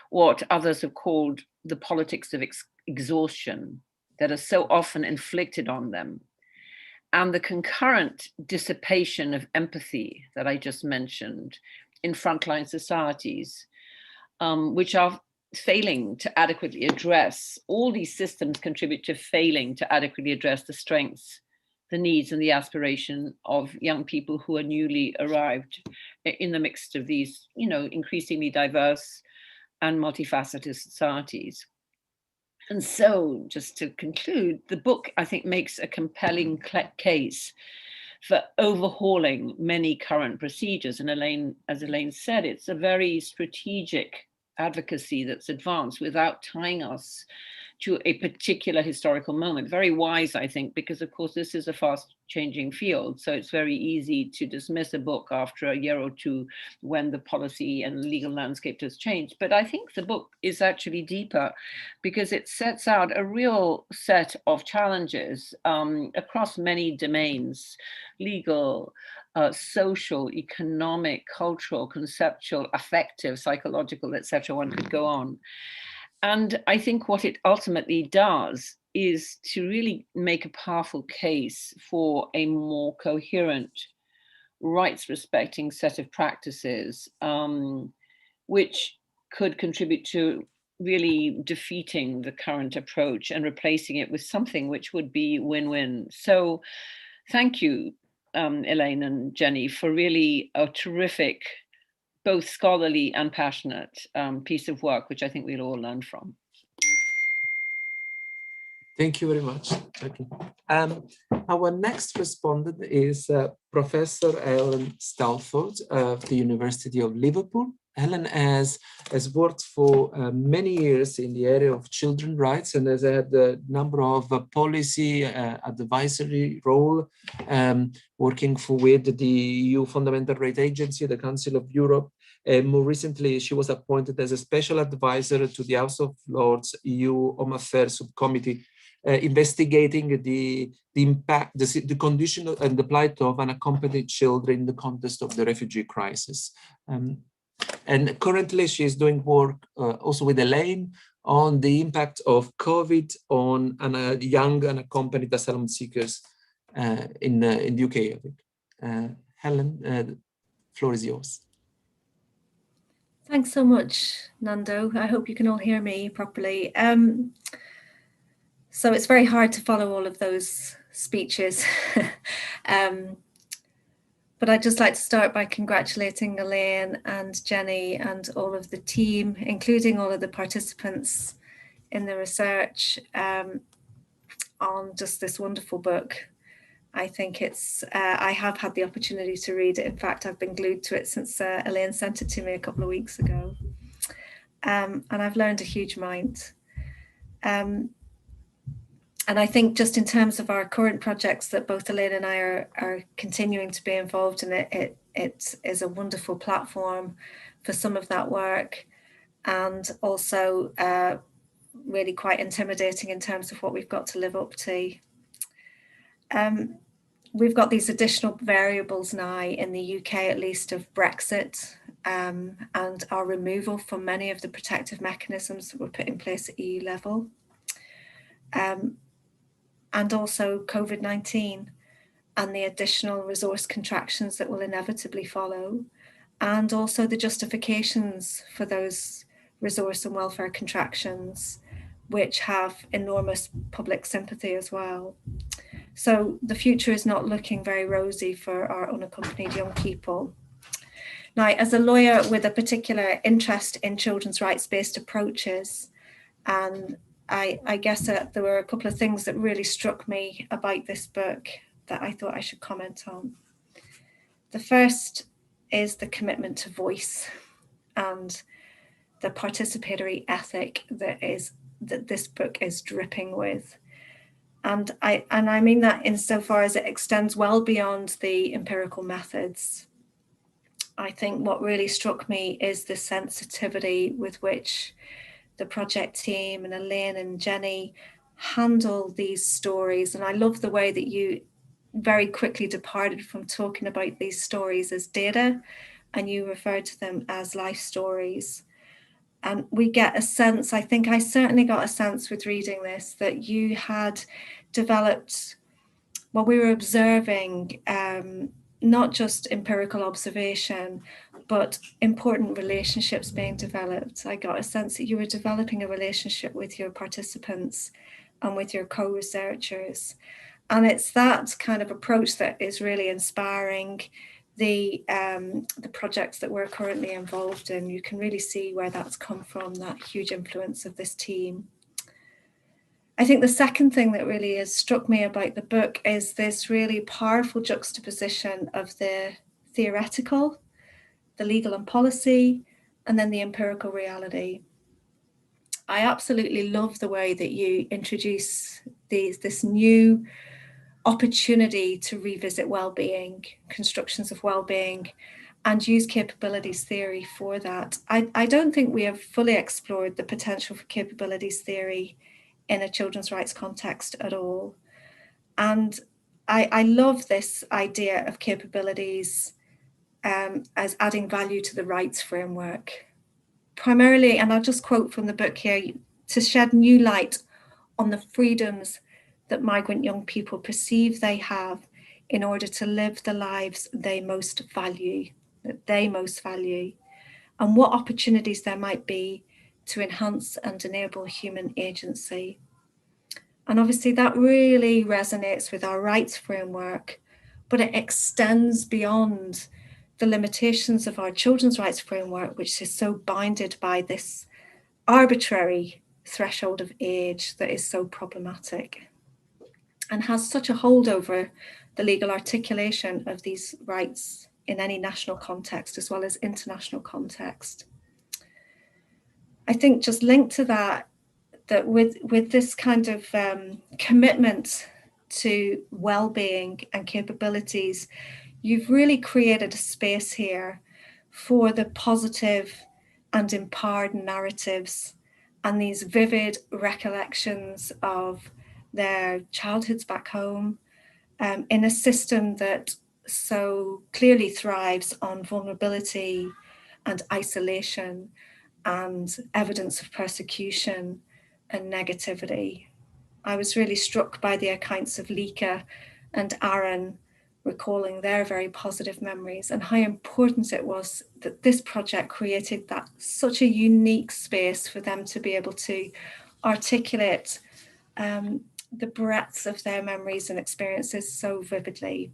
what others have called the politics of exhaustion that are so often inflicted on them, and the concurrent dissipation of empathy that I just mentioned in frontline societies, which are failing to adequately address, all these systems contribute to failing to adequately address the strengths, the needs and the aspiration of young people who are newly arrived in the midst of these, increasingly diverse and multifaceted societies. And so, just to conclude, the book, I think, makes a compelling case for overhauling many current procedures. And as Elaine said, it's a very strategic advocacy that's advanced without tying us to a particular historical moment. Very wise, I think, because of course this is a fast changing field. So it's very easy to dismiss a book after a year or two when the policy and legal landscape has changed. But I think the book is actually deeper because it sets out a real set of challenges across many domains: legal, social, economic, cultural, conceptual, affective, psychological, etc. One could go on. And I think what it ultimately does is to really make a powerful case for a more coherent, rights-respecting set of practices, which could contribute to really defeating the current approach and replacing it with something which would be win-win. So thank you, Elaine and Jenny, for really a terrific, both scholarly and passionate piece of work, which I think we'll all learn from. Thank you very much, Jackie. Our next respondent is Professor Ellen Stalford of the University of Liverpool. Ellen has worked for many years in the area of children's rights and has had a number of policy advisory role, working with the EU Fundamental Rights Agency, the Council of Europe. More recently, she was appointed as a special advisor to the House of Lords EU Home Affairs Subcommittee, investigating the impact, the condition and the plight of unaccompanied children in the context of the refugee crisis. And currently she is doing work also with Elaine on the impact of COVID on young unaccompanied asylum seekers in the UK, I think. Helen, the floor is yours. Thanks so much, Nando. I hope you can all hear me properly. So it's very hard to follow all of those speeches. But I'd just like to start by congratulating Elaine and Jenny and all of the team, including all of the participants in the research on just this wonderful book. I think it's, I have had the opportunity to read it. In fact, I've been glued to it since Elaine sent it to me a couple of weeks ago. And I've learned a huge amount. And I think just in terms of our current projects that both Elaine and I are continuing to be involved in, it is a wonderful platform for some of that work, and also really quite intimidating in terms of what we've got to live up to. We've got these additional variables now in the UK, at least, of Brexit and our removal from many of the protective mechanisms that were put in place at EU level. And also COVID-19 and the additional resource contractions that will inevitably follow, and also the justifications for those resource and welfare contractions, which have enormous public sympathy as well. So the future is not looking very rosy for our unaccompanied young people. Now, as a lawyer with a particular interest in children's rights-based approaches, and I guess there were a couple of things that really struck me about this book that I thought I should comment on. The first is the commitment to voice and the participatory ethic that this book is dripping with. And I mean that insofar as it extends well beyond the empirical methods. I think what really struck me is the sensitivity with which the project team and Elaine and Jenny handle these stories. And I love the way that you very quickly departed from talking about these stories as data, and you referred to them as life stories. And we get a sense, I think I certainly got a sense with reading this, that you had developed, well, we were observing not just empirical observation, but important relationships being developed. I got a sense that you were developing a relationship with your participants and with your co-researchers. And it's that kind of approach that is really inspiring the projects that we're currently involved in. You can really see where that's come from, that huge influence of this team. I think the second thing that really has struck me about the book is this really powerful juxtaposition of the theoretical, the legal and policy, and then the empirical reality. I absolutely love the way that you introduce this new opportunity to revisit well-being, constructions of well-being, and use capabilities theory for that. I don't think we have fully explored the potential for capabilities theory in a children's rights context at all. And I love this idea of capabilities as adding value to the rights framework. Primarily, and I'll just quote from the book here, to shed new light on the freedoms that migrant young people perceive they have in order to live the lives they most value, and what opportunities there might be to enhance and enable human agency. And obviously that really resonates with our rights framework, but it extends beyond the limitations of our children's rights framework, which is so bounded by this arbitrary threshold of age that is so problematic and has such a hold over the legal articulation of these rights in any national context as well as international context. I think just linked to that with this kind of commitment to well-being and capabilities, you've really created a space here for the positive and empowered narratives and these vivid recollections of their childhoods back home, in a system that so clearly thrives on vulnerability and isolation and evidence of persecution and negativity. I was really struck by the accounts of Lika and Aaron recalling their very positive memories and how important it was that this project created that such a unique space for them to be able to articulate the breadth of their memories and experiences so vividly.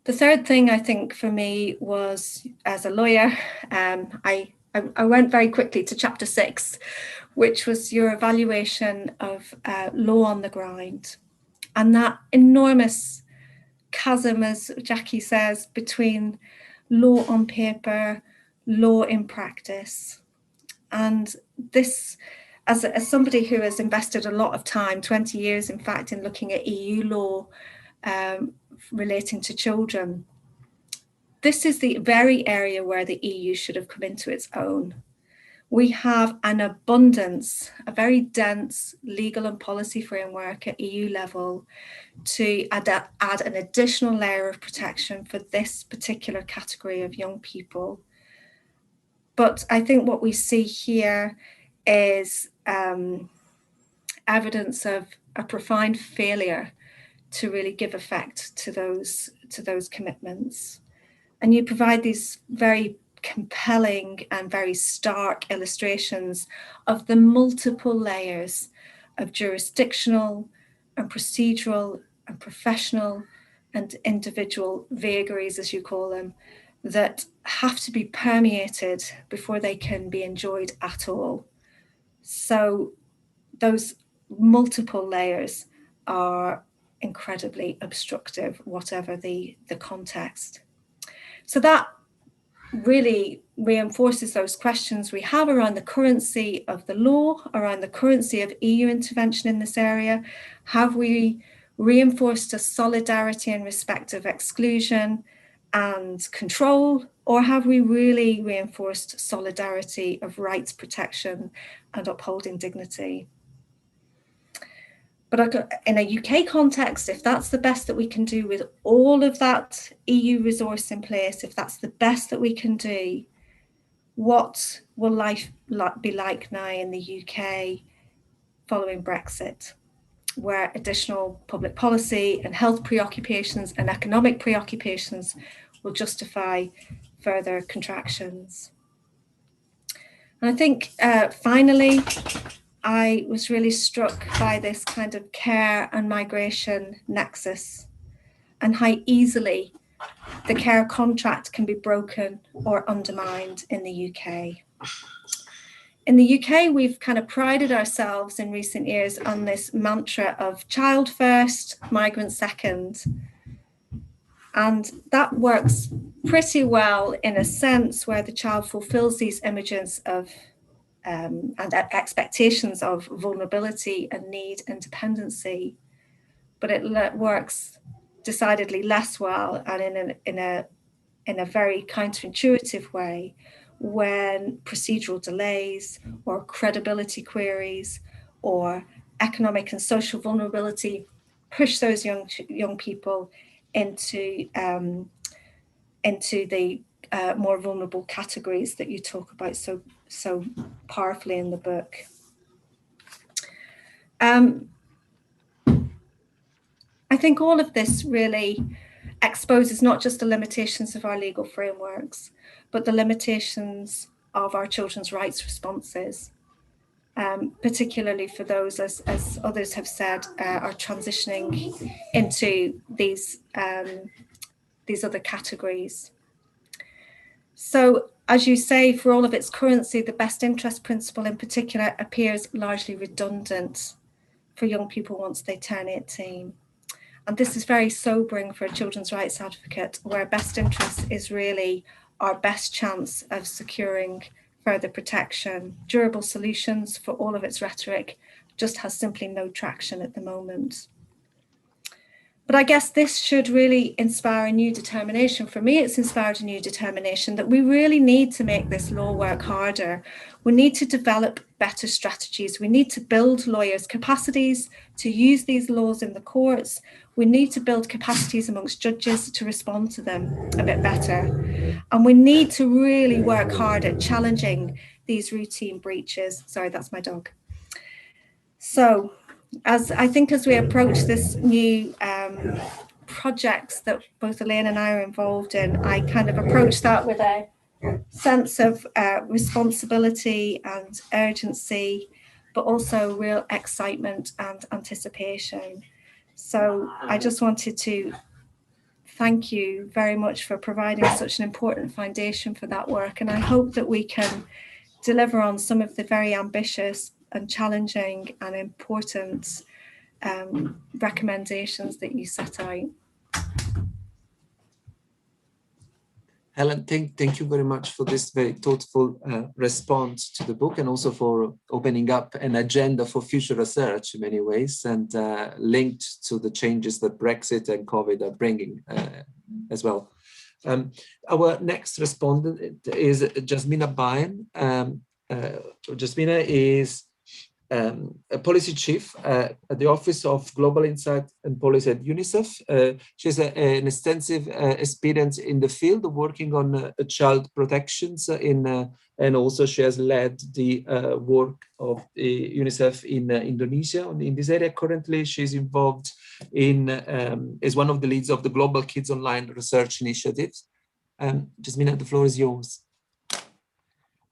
The third thing I think for me was, as a lawyer, I went very quickly to chapter 6, which was your evaluation of law on the ground, and that enormous chasm, as Jackie says, between law on paper, law in practice. And this, as somebody who has invested a lot of time, 20 years in fact, in looking at EU law relating to children, this is the very area where the EU should have come into its own. We have an abundance, a very dense legal and policy framework at EU level to add an additional layer of protection for this particular category of young people. But I think what we see here is evidence of a profound failure to really give effect to those commitments. And you provide these very compelling and very stark illustrations of the multiple layers of jurisdictional and procedural and professional and individual vagaries, as you call them, that have to be permeated before they can be enjoyed at all. So those multiple layers are incredibly obstructive, whatever the context. So that really reinforces those questions we have around the currency of the law, around the currency of EU intervention in this area. Have we reinforced a solidarity in respect of exclusion and control, or have we really reinforced solidarity of rights protection and upholding dignity? But in a UK context, if that's the best that we can do with all of that EU resource in place, if that's the best that we can do, what will life be like now in the UK following Brexit, where additional public policy and health preoccupations and economic preoccupations will justify further contractions? And I think finally, I was really struck by this kind of care and migration nexus and how easily the care contract can be broken or undermined in the UK. In the UK, we've kind of prided ourselves in recent years on this mantra of child first, migrant second. And that works pretty well in a sense where the child fulfills these images of and expectations of vulnerability and need and dependency, but it works decidedly less well and in a very counterintuitive way when procedural delays or credibility queries or economic and social vulnerability push those young people into the more vulnerable categories that you talk about so powerfully in the book. I think all of this really exposes not just the limitations of our legal frameworks, but the limitations of our children's rights responses, particularly for those, as others have said, are transitioning into these other categories. So, as you say, for all of its currency, the best interest principle in particular appears largely redundant for young people once they turn 18. And this is very sobering for a children's rights advocate, where best interest is really our best chance of securing further protection. Durable solutions, for all of its rhetoric, just has simply no traction at the moment. But I guess this should really inspire a new determination. For me, it's inspired a new determination that we really need to make this law work harder. We need to develop better strategies. We need to build lawyers' capacities to use these laws in the courts. We need to build capacities amongst judges to respond to them a bit better. And we need to really work hard at challenging these routine breaches. Sorry, that's my dog. So, as we approach this new project that both Elaine and I are involved in, I kind of approach that with a sense of responsibility and urgency, but also real excitement and anticipation. So I just wanted to thank you very much for providing such an important foundation for that work. And I hope that we can deliver on some of the very ambitious and challenging and important recommendations that you set out. Helen, thank you very much for this very thoughtful response to the book, and also for opening up an agenda for future research in many ways, and linked to the changes that Brexit and COVID are bringing as well. Our next respondent is Jasmina Bain. Jasmina is a policy chief at the Office of Global Insight and Policy at UNICEF. She has an extensive experience in the field of working on child protections and also she has led the work of the UNICEF in Indonesia in this area. Currently, she's involved in as one of the leads of the Global Kids Online Research Initiatives. Jasmina, the floor is yours.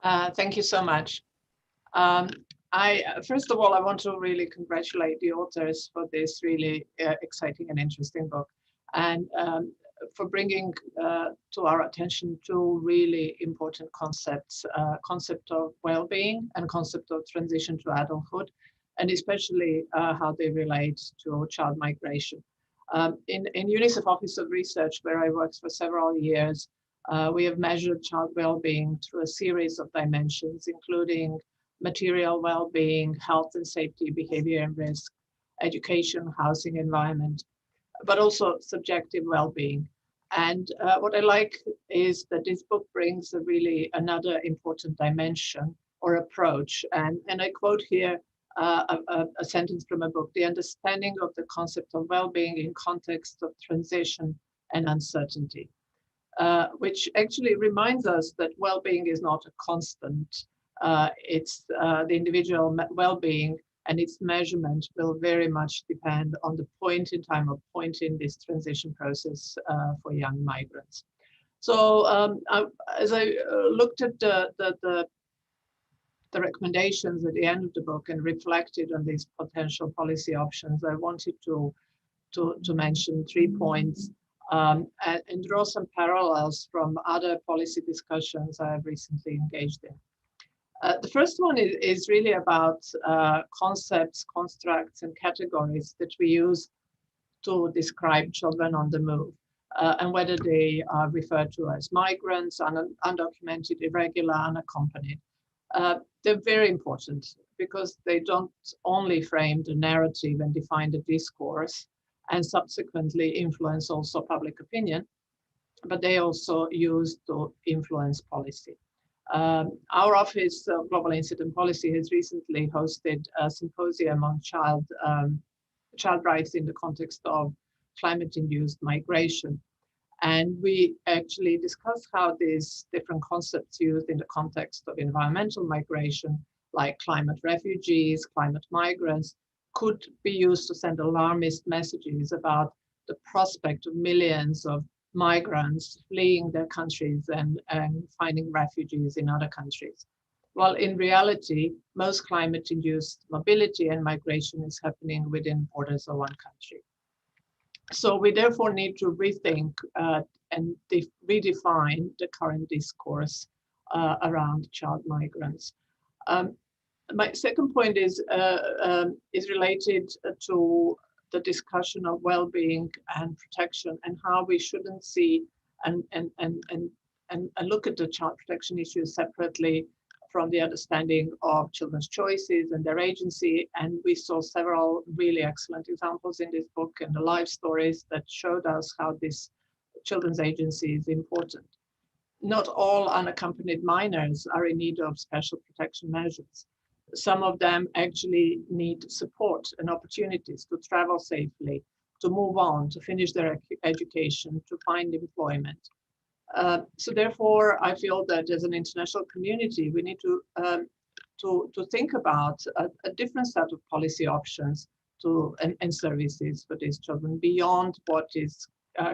Thank you so much. First of all, I want to really congratulate the authors for this really exciting and interesting book, and for bringing to our attention two really important concepts, concept of well-being and concept of transition to adulthood, and especially how they relate to child migration. In UNICEF Office of Research, where I worked for several years, we have measured child well-being through a series of dimensions, including material well-being, health and safety, behavior and risk, education, housing, environment, but also subjective well-being. And what I like is that this book brings another important dimension or approach. And I quote here a sentence from a book: "The understanding of the concept of well-being in context of transition and uncertainty," which actually reminds us that well-being is not a constant. It's the individual well-being, and its measurement will very much depend on the point in time or point in this transition process for young migrants. So as I looked at the recommendations at the end of the book and reflected on these potential policy options, I wanted to mention 3 points and draw some parallels from other policy discussions I have recently engaged in. The first one is really about concepts, constructs, and categories that we use to describe children on the move, and whether they are referred to as migrants, undocumented, irregular, unaccompanied. they're very important because they don't only frame the narrative and define the discourse and subsequently influence also public opinion, but they also use to influence policy. Our office, Global Incident Policy, has recently hosted a symposium on child rights in the context of climate-induced migration. And we actually discussed how these different concepts used in the context of environmental migration, like climate refugees, climate migrants, could be used to send alarmist messages about the prospect of millions of migrants fleeing their countries and finding refugees in other countries. While in reality, most climate-induced mobility and migration is happening within borders of one country. So we therefore need to rethink and redefine the current discourse around child migrants. My second point is related to the discussion of well-being and protection and how we shouldn't see and look at the child protection issues separately from the understanding of children's choices and their agency. And we saw several really excellent examples in this book and the life stories that showed us how this children's agency is important. Not all unaccompanied minors are in need of special protection measures. Some of them actually need support and opportunities to travel safely, to move on, to finish their education, to find employment. So therefore, I feel that as an international community, we need to think about a different set of policy options and services for these children beyond what is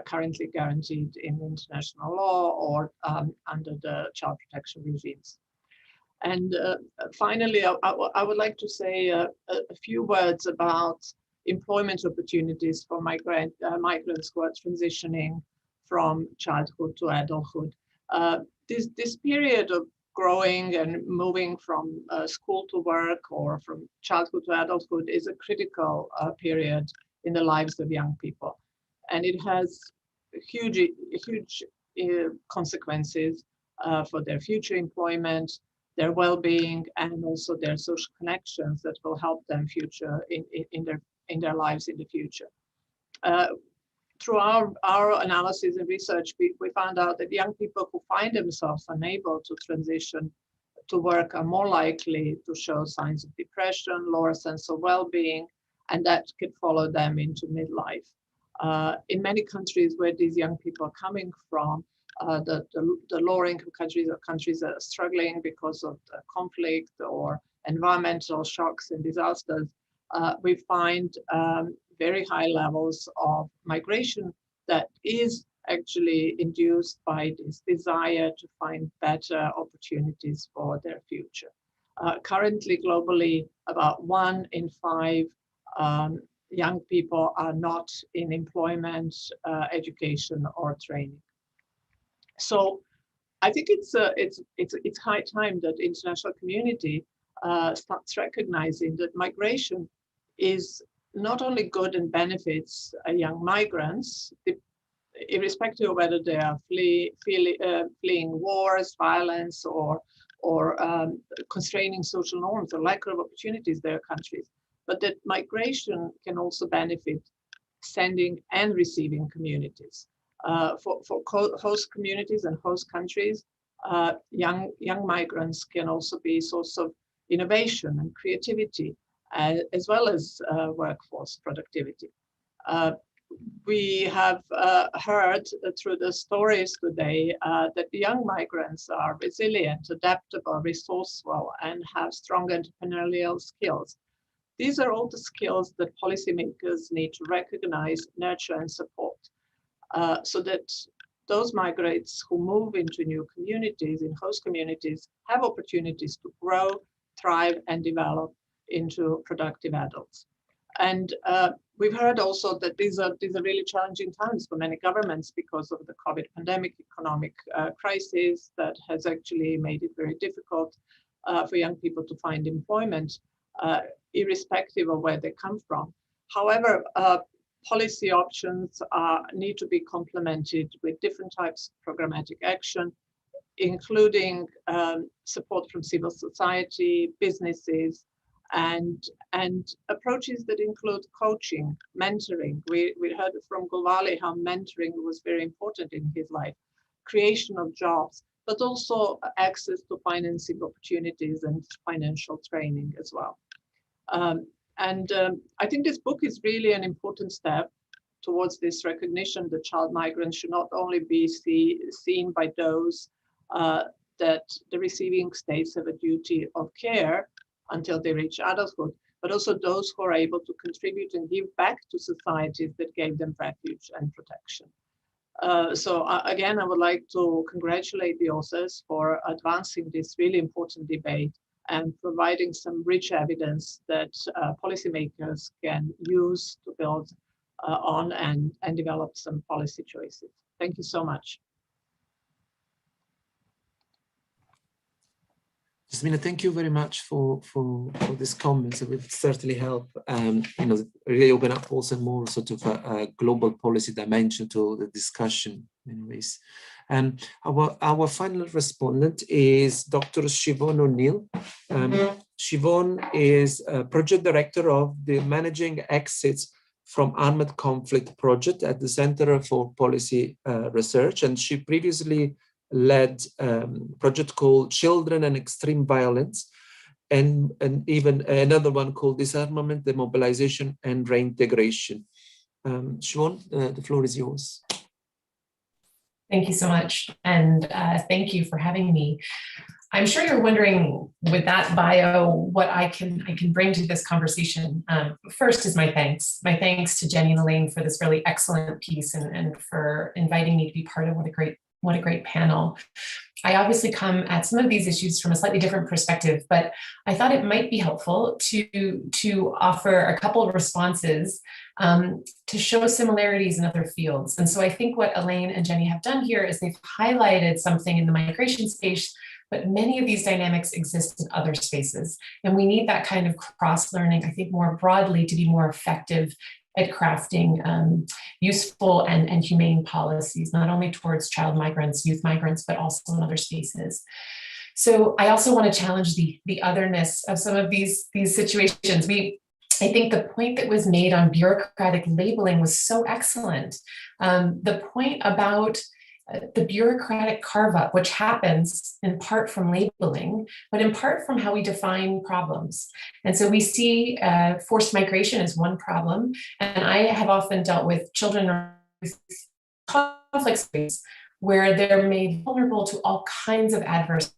currently guaranteed in international law or under the child protection regimes. And finally, I would like to say a few words about employment opportunities for migrants who are transitioning from childhood to adulthood. This period of growing and moving from school to work or from childhood to adulthood is a critical period in the lives of young people. And it has huge consequences for their future employment, their well-being, and also their social connections that will help them in their lives in the future. Through our analysis and research, we found out that young people who find themselves unable to transition to work are more likely to show signs of depression, lower sense of well-being, and that could follow them into midlife. In many countries where these young people are coming from, the lower income countries are countries that are struggling because of the conflict or environmental shocks and disasters, we find very high levels of migration that is actually induced by this desire to find better opportunities for their future. Currently, globally, about 1 in 5 young people are not in employment, education, or training. So I think it's high time that the international community starts recognizing that migration is not only good and benefits young migrants, irrespective of whether they are fleeing wars, violence, or constraining social norms or lack of opportunities in their countries, but that migration can also benefit sending and receiving communities. For host communities and host countries, young migrants can also be a source of innovation and creativity, as well as workforce productivity. We have heard through the stories today that the young migrants are resilient, adaptable, resourceful, and have strong entrepreneurial skills. These are all the skills that policymakers need to recognize, nurture, and support, so that those migrants who move into new communities, in host communities, have opportunities to grow, thrive, and develop into productive adults. And we've heard also that these are really challenging times for many governments because of the COVID pandemic, economic crisis that has actually made it very difficult for young people to find employment, irrespective of where they come from. However, policy options need to be complemented with different types of programmatic action, including support from civil society, businesses, and approaches that include coaching, mentoring. We heard from Gulwali how mentoring was very important in his life, creation of jobs, but also access to financing opportunities and financial training as well. I think this book is really an important step towards this recognition that child migrants should not only be seen by those that the receiving states have a duty of care until they reach adulthood, but also those who are able to contribute and give back to societies that gave them refuge and protection. Again, I would like to congratulate the authors for advancing this really important debate and providing some rich evidence that policymakers can use to build on and develop some policy choices. Thank you so much. Jasmina, thank you very much for this comments. It will certainly help, really open up also more sort of a global policy dimension to the discussion in ways. Our final respondent is Dr. Siobhan O'Neill. Siobhan is project director of the Managing Exits from Armed Conflict project at the Center for Policy Research, and she previously led a project called Children and Extreme Violence, and even another one called Disarmament, Demobilization and Reintegration. Siobhan, the floor is yours. Thank you so much, and thank you for having me. I'm sure you're wondering, with that bio, what I can bring to this conversation. First is my thanks to Jenny and Elaine for this really excellent piece and for inviting me to be part of what a great panel. I obviously come at some of these issues from a slightly different perspective, but I thought it might be helpful to offer a couple of responses to show similarities in other fields. And so I think what Elaine and Jenny have done here is they've highlighted something in the migration space, but many of these dynamics exist in other spaces. And we need that kind of cross-learning, I think, more broadly to be more effective at crafting useful and humane policies, not only towards child migrants, youth migrants, but also in other spaces. So I also want to challenge the otherness of some of these situations. I think the point that was made on bureaucratic labeling was so excellent. The point about the bureaucratic carve-up, which happens in part from labeling, but in part from how we define problems. And so we see forced migration as one problem. And I have often dealt with children with conflict space where they're made vulnerable to all kinds of adverse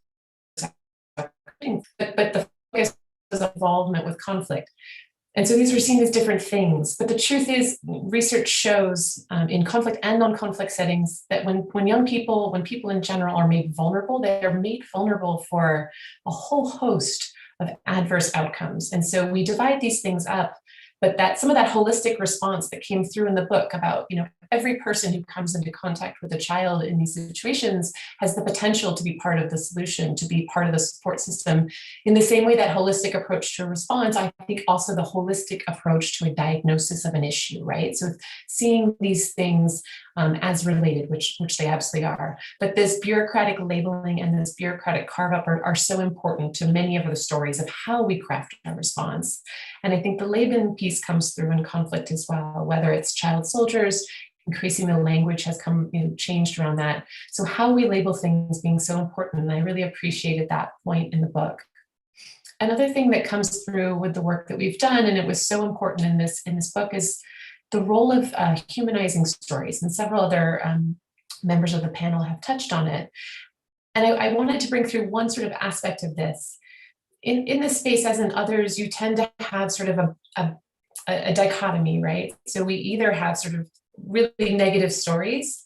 things, but the focus is involvement with conflict. And so these were seen as different things. But the truth is, research shows in conflict and non-conflict settings that when young people, when people in general are made vulnerable, they're made vulnerable for a whole host of adverse outcomes. And so we divide these things up, but that some of that holistic response that came through in the book about, every person who comes into contact with a child in these situations has the potential to be part of the solution, to be part of the support system. In the same way that holistic approach to response, I think also the holistic approach to a diagnosis of an issue, right? So seeing these things as related, which they absolutely are. But this bureaucratic labeling and this bureaucratic carve-up are so important to many of the stories of how we craft our response. And I think the labeling piece comes through in conflict as well, whether it's child soldiers. Increasing the language has changed around that. So how we label things being so important, and I really appreciated that point in the book. Another thing that comes through with the work that we've done, and it was so important in this book, is the role of humanizing stories, and several other members of the panel have touched on it. And I wanted to bring through one sort of aspect of this. In this space, as in others, you tend to have sort of a dichotomy, right? So we either have sort of really negative stories,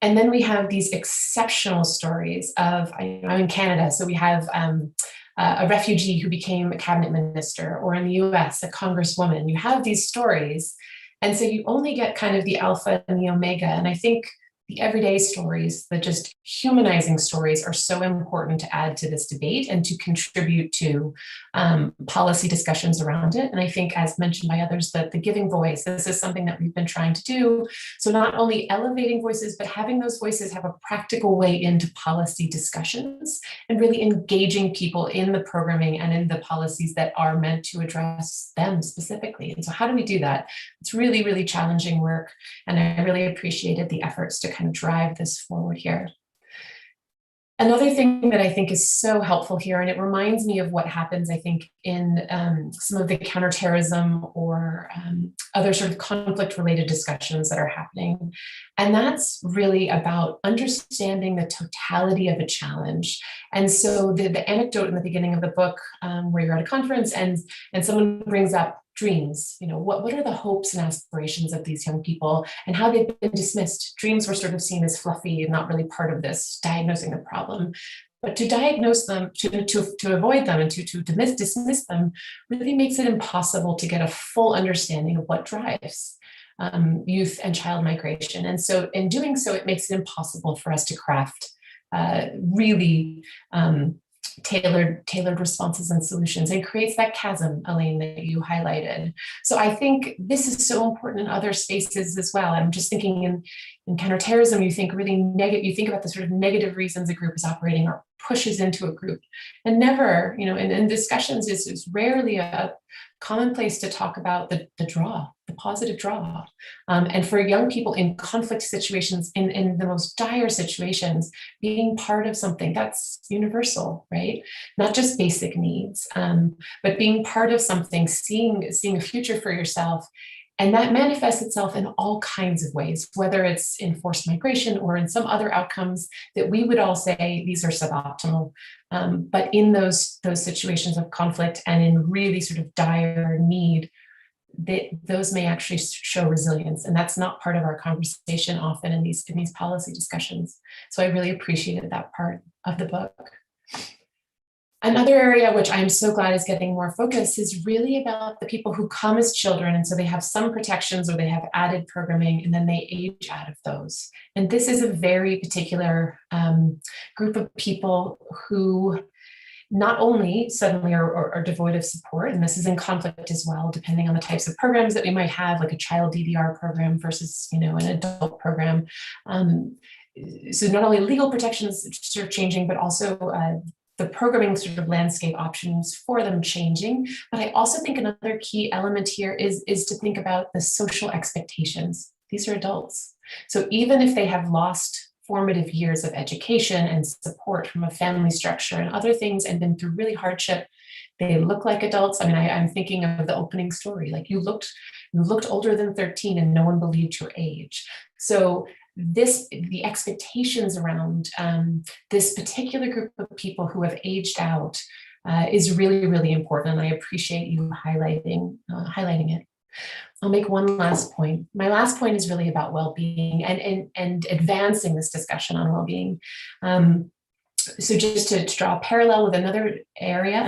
and then we have these exceptional stories of, I'm in Canada, so we have a refugee who became a cabinet minister, or in the US, a congresswoman. You have these stories, and so you only get kind of the alpha and the omega. And I think the everyday stories, the just humanizing stories are so important to add to this debate and to contribute to policy discussions around it. And I think, as mentioned by others, that the giving voice, this is something that we've been trying to do. So not only elevating voices, but having those voices have a practical way into policy discussions and really engaging people in the programming and in the policies that are meant to address them specifically. And so how do we do that? It's really, really challenging work. And I really appreciated the efforts to kind of drive this forward here. Another thing that I think is so helpful here, and it reminds me of what happens, I think, in some of the counterterrorism or other sort of conflict-related discussions that are happening. And that's really about understanding the totality of a challenge. And so the anecdote in the beginning of the book, where you're at a conference and someone brings up dreams, what are the hopes and aspirations of these young people and how they've been dismissed. Dreams were sort of seen as fluffy and not really part of this diagnosing the problem. But to diagnose them, to avoid them and to dismiss them really makes it impossible to get a full understanding of what drives youth and child migration. And so in doing so, it makes it impossible for us to craft really tailored responses and solutions, and creates that chasm, Elaine, that you highlighted. So I think this is so important in other spaces as well. I'm just thinking in counterterrorism, you think really negative, you think about the sort of negative reasons a group is operating or pushes into a group, and never, in discussions is rarely a commonplace to talk about the draw, the positive draw. And for young people in conflict situations, in the most dire situations, being part of something that's universal, right? Not just basic needs, but being part of something, seeing a future for yourself. And that manifests itself in all kinds of ways, whether it's in forced migration or in some other outcomes that we would all say these are suboptimal. But in those situations of conflict and in really sort of dire need, those may actually show resilience. And that's not part of our conversation often in these policy discussions. So I really appreciated that part of the book. Another area which I'm so glad is getting more focus is really about the people who come as children. And so they have some protections or they have added programming and then they age out of those. And this is a very particular group of people who not only suddenly are devoid of support, and this is in conflict as well, depending on the types of programs that we might have, like a child DDR program versus, an adult program. So not only legal protections are changing, but also the programming sort of landscape options for them changing. But I also think another key element here is to think about the social expectations. These are adults. So even if they have lost formative years of education and support from a family structure and other things and been through really hardship, they look like adults. I mean, I'm thinking of the opening story, like you looked older than 13 and no one believed your age. So the expectations around this particular group of people who have aged out is really, really important. And I appreciate you highlighting it. I'll make one last point. My last point is really about well-being and advancing this discussion on well-being. So just to draw a parallel with another area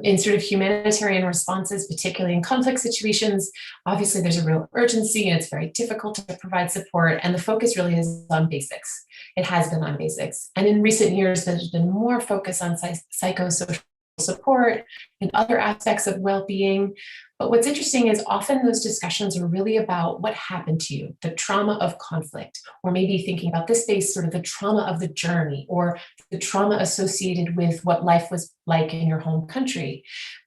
in sort of humanitarian responses, particularly in conflict situations, obviously there's a real urgency and it's very difficult to provide support. And the focus really is on basics. It has been on basics. And in recent years, there's been more focus on psychosocial support and other aspects of well-being. But what's interesting is often those discussions are really about what happened to you, the trauma of conflict, or maybe thinking about this space, sort of the trauma of the journey or the trauma associated with what life was like in your home country.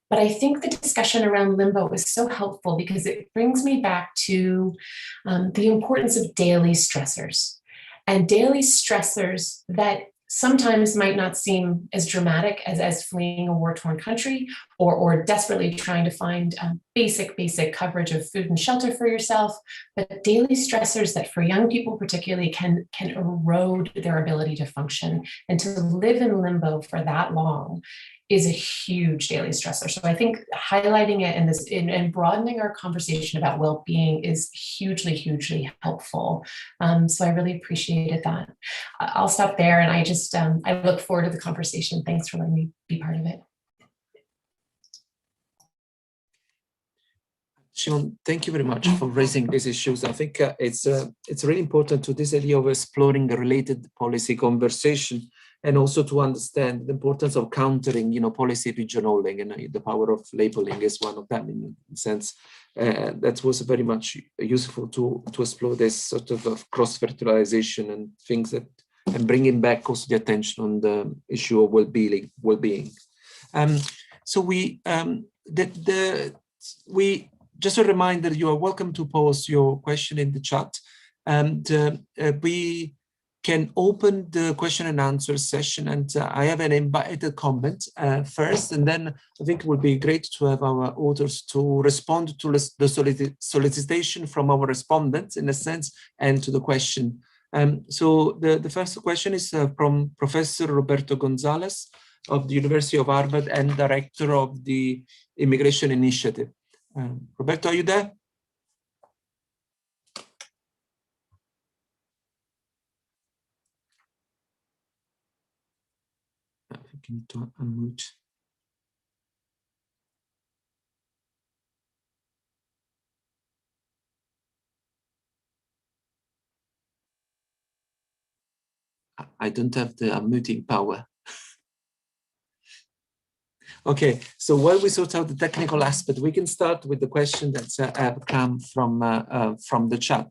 But I think the discussion around limbo is so helpful because it brings me back to the importance of daily stressors and daily stressors that sometimes might not seem as dramatic as fleeing a war-torn country or desperately trying to find basic coverage of food and shelter for yourself, but daily stressors that for young people particularly can erode their ability to function. And to live in limbo for that long is a huge daily stressor. So I think highlighting it and broadening our conversation about well-being is hugely helpful. So I really appreciated that. I'll stop there, and I look forward to the conversation. Thanks for letting me be part of it. Shimon, thank you very much for raising these issues. I think it's really important to this idea of exploring a related policy conversation, and also to understand the importance of countering, policy regionaling, and the power of labeling is one of them. In a sense, that was very much useful to explore this sort of cross-fertilization and things that, and bringing back also the attention on the issue of well-being. So just a reminder, you are welcome to post your question in the chat, and we can open the question and answer session. And I have an invited comment first, and then I think it would be great to have our authors to respond to the solicitation from our respondents, in a sense, and to the question. So the first question is from Professor Roberto Gonzalez of the University of Harvard and director of the Immigration Initiative. Roberto, are you there? I think you need to unmute. I don't have the unmuting power. Okay, so while we sort out the technical aspect, we can start with the question that's have come from the chat.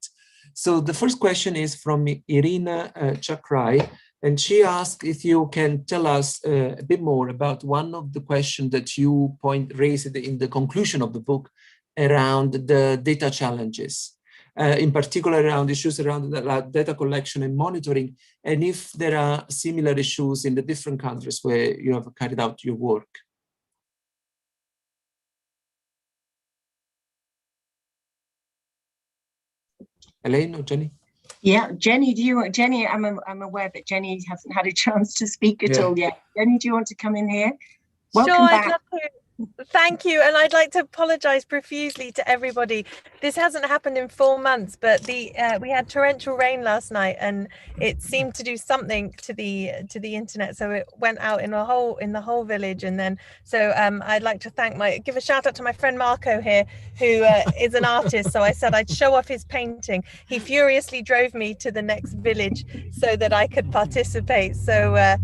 So the first question is from Irina Chakrai, and she asked if you can tell us a bit more about one of the questions that you raised in the conclusion of the book around the data challenges, in particular around issues around the data collection and monitoring, and if there are similar issues in the different countries where you have carried out your work. Elaine or Jenny? Yeah, Jenny, Jenny, I'm aware that Jenny hasn't had a chance to speak at all yet. Jenny, do you want to come in here? Welcome back. I'd love to. Thank you, and I'd like to apologise profusely to everybody. This hasn't happened in 4 months, but we had torrential rain last night, and it seemed to do something to the internet. So it went out in the whole village, and then I'd like to give a shout out to my friend Marco here, who is an artist. So I said I'd show off his painting. He furiously drove me to the next village so that I could participate. So.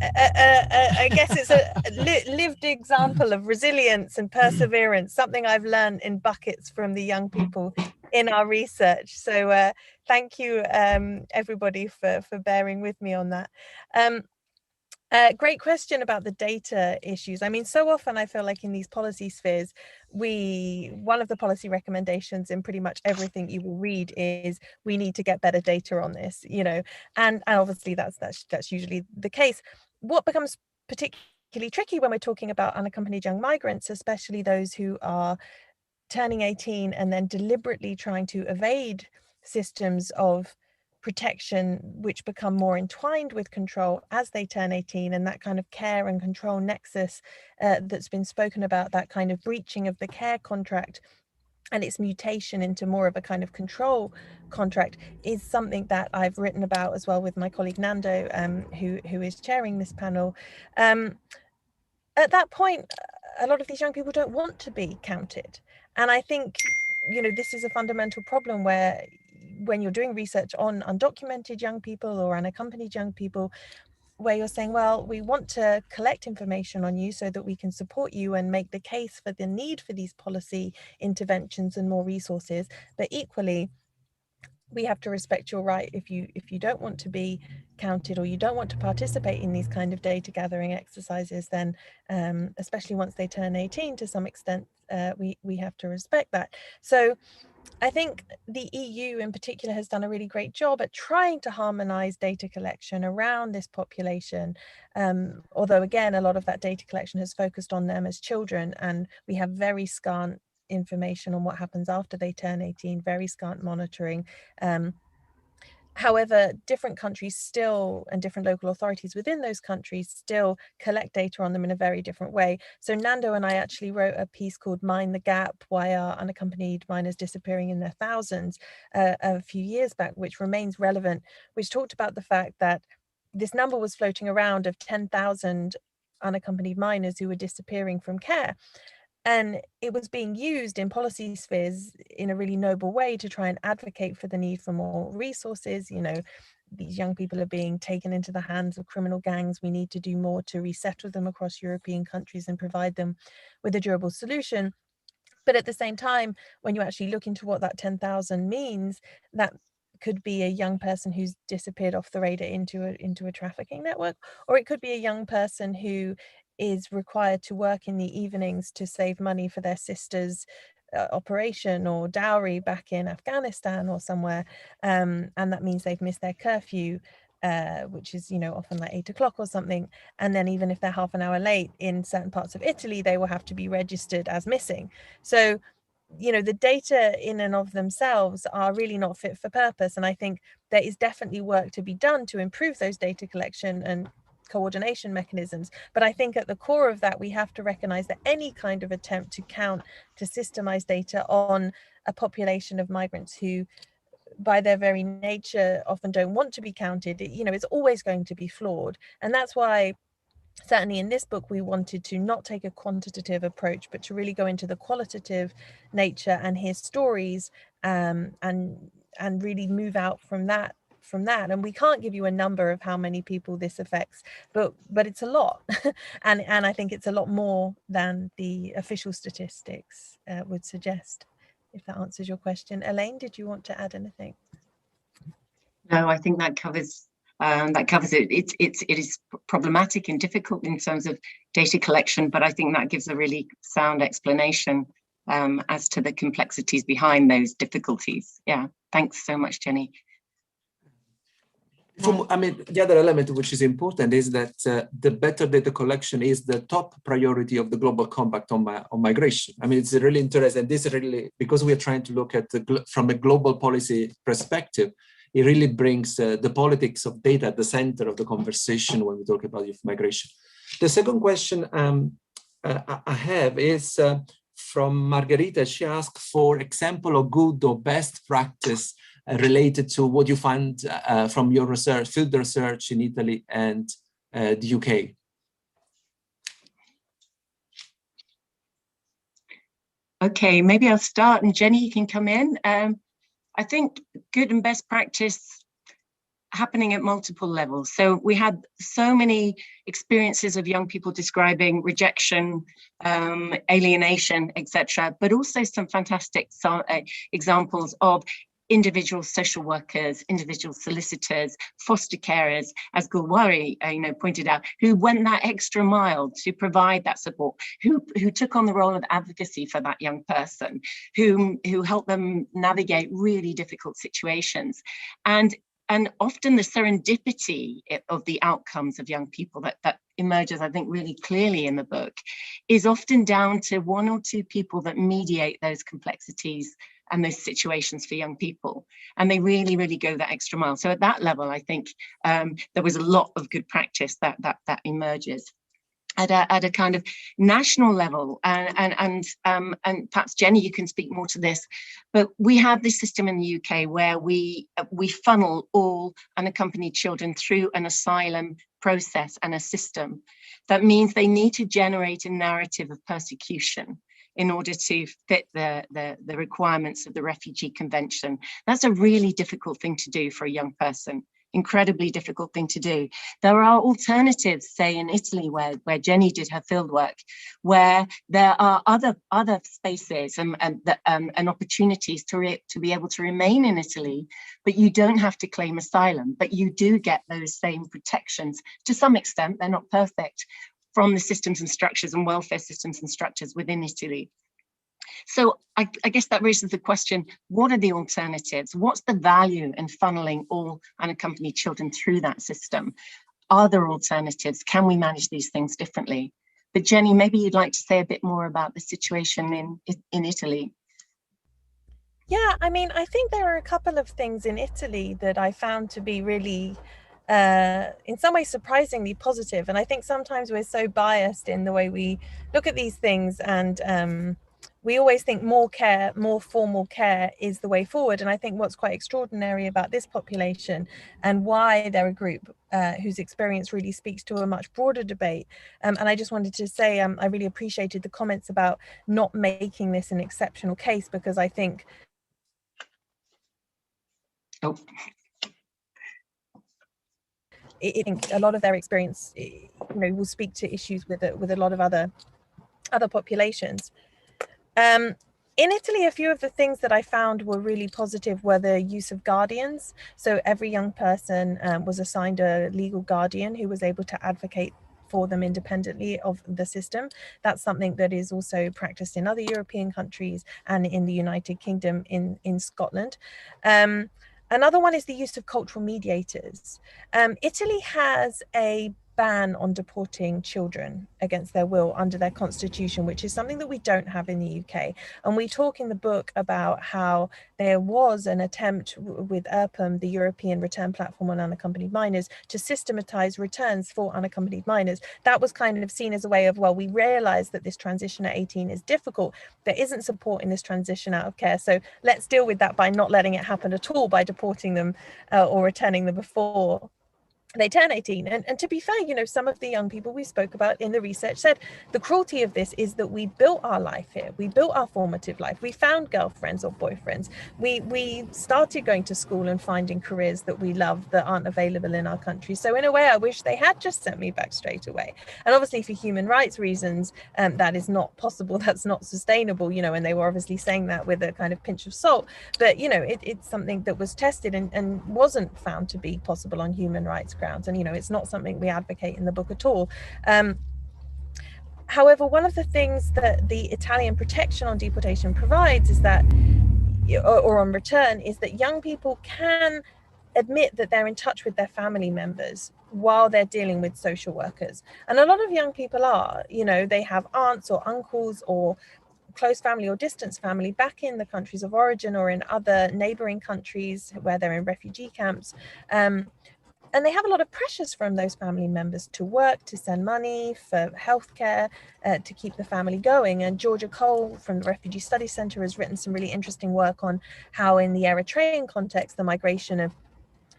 I guess it's a lived example of resilience and perseverance, something I've learned in buckets from the young people in our research. So thank you, everybody, for bearing with me on that. Great question about the data issues. I mean, so often I feel like in these policy spheres, one of the policy recommendations in pretty much everything you will read is we need to get better data on this, and obviously that's usually the case. What becomes particularly tricky when we're talking about unaccompanied young migrants, especially those who are turning 18 and then deliberately trying to evade systems of protection which become more entwined with control as they turn 18, and that kind of care and control nexus that's been spoken about, that kind of breaching of the care contract and its mutation into more of a kind of control contract is something that I've written about as well with my colleague Nando, who is chairing this panel. At that point, a lot of these young people don't want to be counted. And I think, this is a fundamental problem where when you're doing research on undocumented young people or unaccompanied young people, where you're saying, well, we want to collect information on you so that we can support you and make the case for the need for these policy interventions and more resources. But equally, we have to respect your right if you don't want to be counted or you don't want to participate in these kind of data gathering exercises, then especially once they turn 18 to some extent, we have to respect that. So I think the EU in particular has done a really great job at trying to harmonize data collection around this population. Although again, a lot of that data collection has focused on them as children, and we have very scant information on what happens after they turn 18, very scant monitoring. However, different countries still, and different local authorities within those countries still collect data on them in a very different way. So Nando and I actually wrote a piece called Mind the Gap, Why Are Unaccompanied Minors Disappearing in Their Thousands a few years back, which remains relevant, which talked about the fact that this number was floating around of 10,000 unaccompanied minors who were disappearing from care. And it was being used in policy spheres in a really noble way to try and advocate for the need for more resources. You know, these young people are being taken into the hands of criminal gangs. We need to do more to resettle them across European countries and provide them with a durable solution. But at the same time, when you actually look into what that 10,000 means, that could be a young person who's disappeared off the radar into a trafficking network, or it could be a young person who is required to work in the evenings to save money for their sister's operation or dowry back in Afghanistan or somewhere, and that means they've missed their curfew, which is, you know, often like 8 o'clock or something. And then even if they're half an hour late in certain parts of Italy, they will have to be registered as missing. So, you know, the data in and of themselves are really not fit for purpose. And I think there is definitely work to be done to improve those data collection and coordination mechanisms. But I think at the core of that, we have to recognize that any kind of attempt to count, to systemize data on a population of migrants who, by their very nature, often don't want to be counted, you know, it's always going to be flawed. And that's why certainly in this book, we wanted to not take a quantitative approach, but to really go into the qualitative nature and hear stories, and really move out from that. And we can't give you a number of how many people this affects, but it's a lot. and I think it's a lot more than the official statistics would suggest, if that answers your question. Elaine, did you want to add anything? No, I think that covers it. It is problematic and difficult in terms of data collection, but I think that gives a really sound explanation as to the complexities behind those difficulties. Yeah, thanks so much, Jenny. I mean, the other element which is important is that the better data collection is the top priority of the Global Compact on migration. I mean, it's really interesting. This really, because we are trying to look at from a global policy perspective, it really brings the politics of data at the center of the conversation when we talk about youth migration. The second question I have is from Margarita. She asked for example of good or best practice related to what you find from your research, field research in Italy and the UK. Okay, maybe I'll start and Jenny, you can come in. I think good and best practice happening at multiple levels. So we had so many experiences of young people describing rejection, alienation, etc., but also some fantastic examples of individual social workers, individual solicitors, foster carers, as Gulwari pointed out, who went that extra mile to provide that support, who took on the role of advocacy for that young person, who helped them navigate really difficult situations. And often the serendipity of the outcomes of young people that emerges, I think, really clearly in the book, is often down to one or two people that mediate those complexities and those situations for young people. And they really, really go that extra mile. So at that level, I think there was a lot of good practice that emerges. At a kind of national level, and perhaps Jenny, you can speak more to this, but we have this system in the UK where we funnel all unaccompanied children through an asylum process and a system. That means they need to generate a narrative of persecution in order to fit the requirements of the Refugee Convention. That's a really difficult thing to do for a young person. Incredibly difficult thing to do. There are alternatives, say in Italy, where Jenny did her fieldwork, where there are other spaces and opportunities to be able to remain in Italy, but you don't have to claim asylum, but you do get those same protections. To some extent, they're not perfect, from the systems and structures and welfare systems and structures within Italy. So I guess that raises the question, what are the alternatives? What's the value in funneling all unaccompanied children through that system? Are there alternatives? Can we manage these things differently? But Jenny, maybe you'd like to say a bit more about the situation in Italy. Yeah, I mean, I think there are a couple of things in Italy that I found to be really, in some ways, surprisingly positive. And I think sometimes we're so biased in the way we look at these things, and we always think more care, more formal care is the way forward. And I think what's quite extraordinary about this population and why they're a group whose experience really speaks to a much broader debate. And I just wanted to say I really appreciated the comments about not making this an exceptional case, because I think I think a lot of their experience, will speak to issues with a lot of other populations. In Italy, a few of the things that I found were really positive were the use of guardians. So every young person was assigned a legal guardian who was able to advocate for them independently of the system. That's something that is also practiced in other European countries and in the United Kingdom, in Scotland. Another one is the use of cultural mediators. Italy has a ban on deporting children against their will under their constitution, which is something that we don't have in the UK. And we talk in the book about how there was an attempt with ERPM, the European Return Platform on Unaccompanied Minors, to systematize returns for unaccompanied minors. That was kind of seen as a way of, well, we realize that this transition at 18 is difficult. There isn't support in this transition out of care. So let's deal with that by not letting it happen at all, by deporting them or returning them before they turn 18. And to be fair, some of the young people we spoke about in the research said the cruelty of this is that we built our life here. We built our formative life. We found girlfriends or boyfriends. We started going to school and finding careers that we love that aren't available in our country. So in a way, I wish they had just sent me back straight away. And obviously for human rights reasons, that is not possible. That's not sustainable, and they were obviously saying that with a kind of pinch of salt. But, it's something that was tested and wasn't found to be possible on human rights grounds. And it's not something we advocate in the book at all. However, one of the things that the Italian protection on deportation provides is that, or on return, is that young people can admit that they're in touch with their family members while they're dealing with social workers. And a lot of young people are, they have aunts or uncles or close family or distant family back in the countries of origin or in other neighboring countries where they're in refugee camps. And they have a lot of pressures from those family members to work, to send money for healthcare, to keep the family going. And Georgia Cole from the Refugee Studies Center has written some really interesting work on how in the Eritrean context, the migration of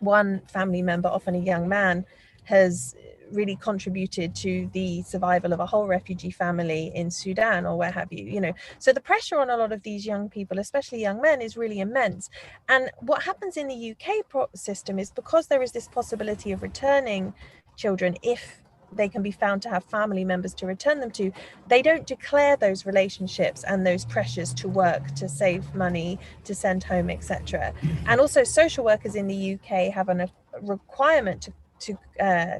one family member, often a young man, has really contributed to the survival of a whole refugee family in Sudan or where have you, So the pressure on a lot of these young people, especially young men, is really immense. And what happens in the UK system is, because there is this possibility of returning children if they can be found to have family members to return them to, they don't declare those relationships and those pressures to work, to save money, to send home, etc. And also social workers in the UK have a requirement to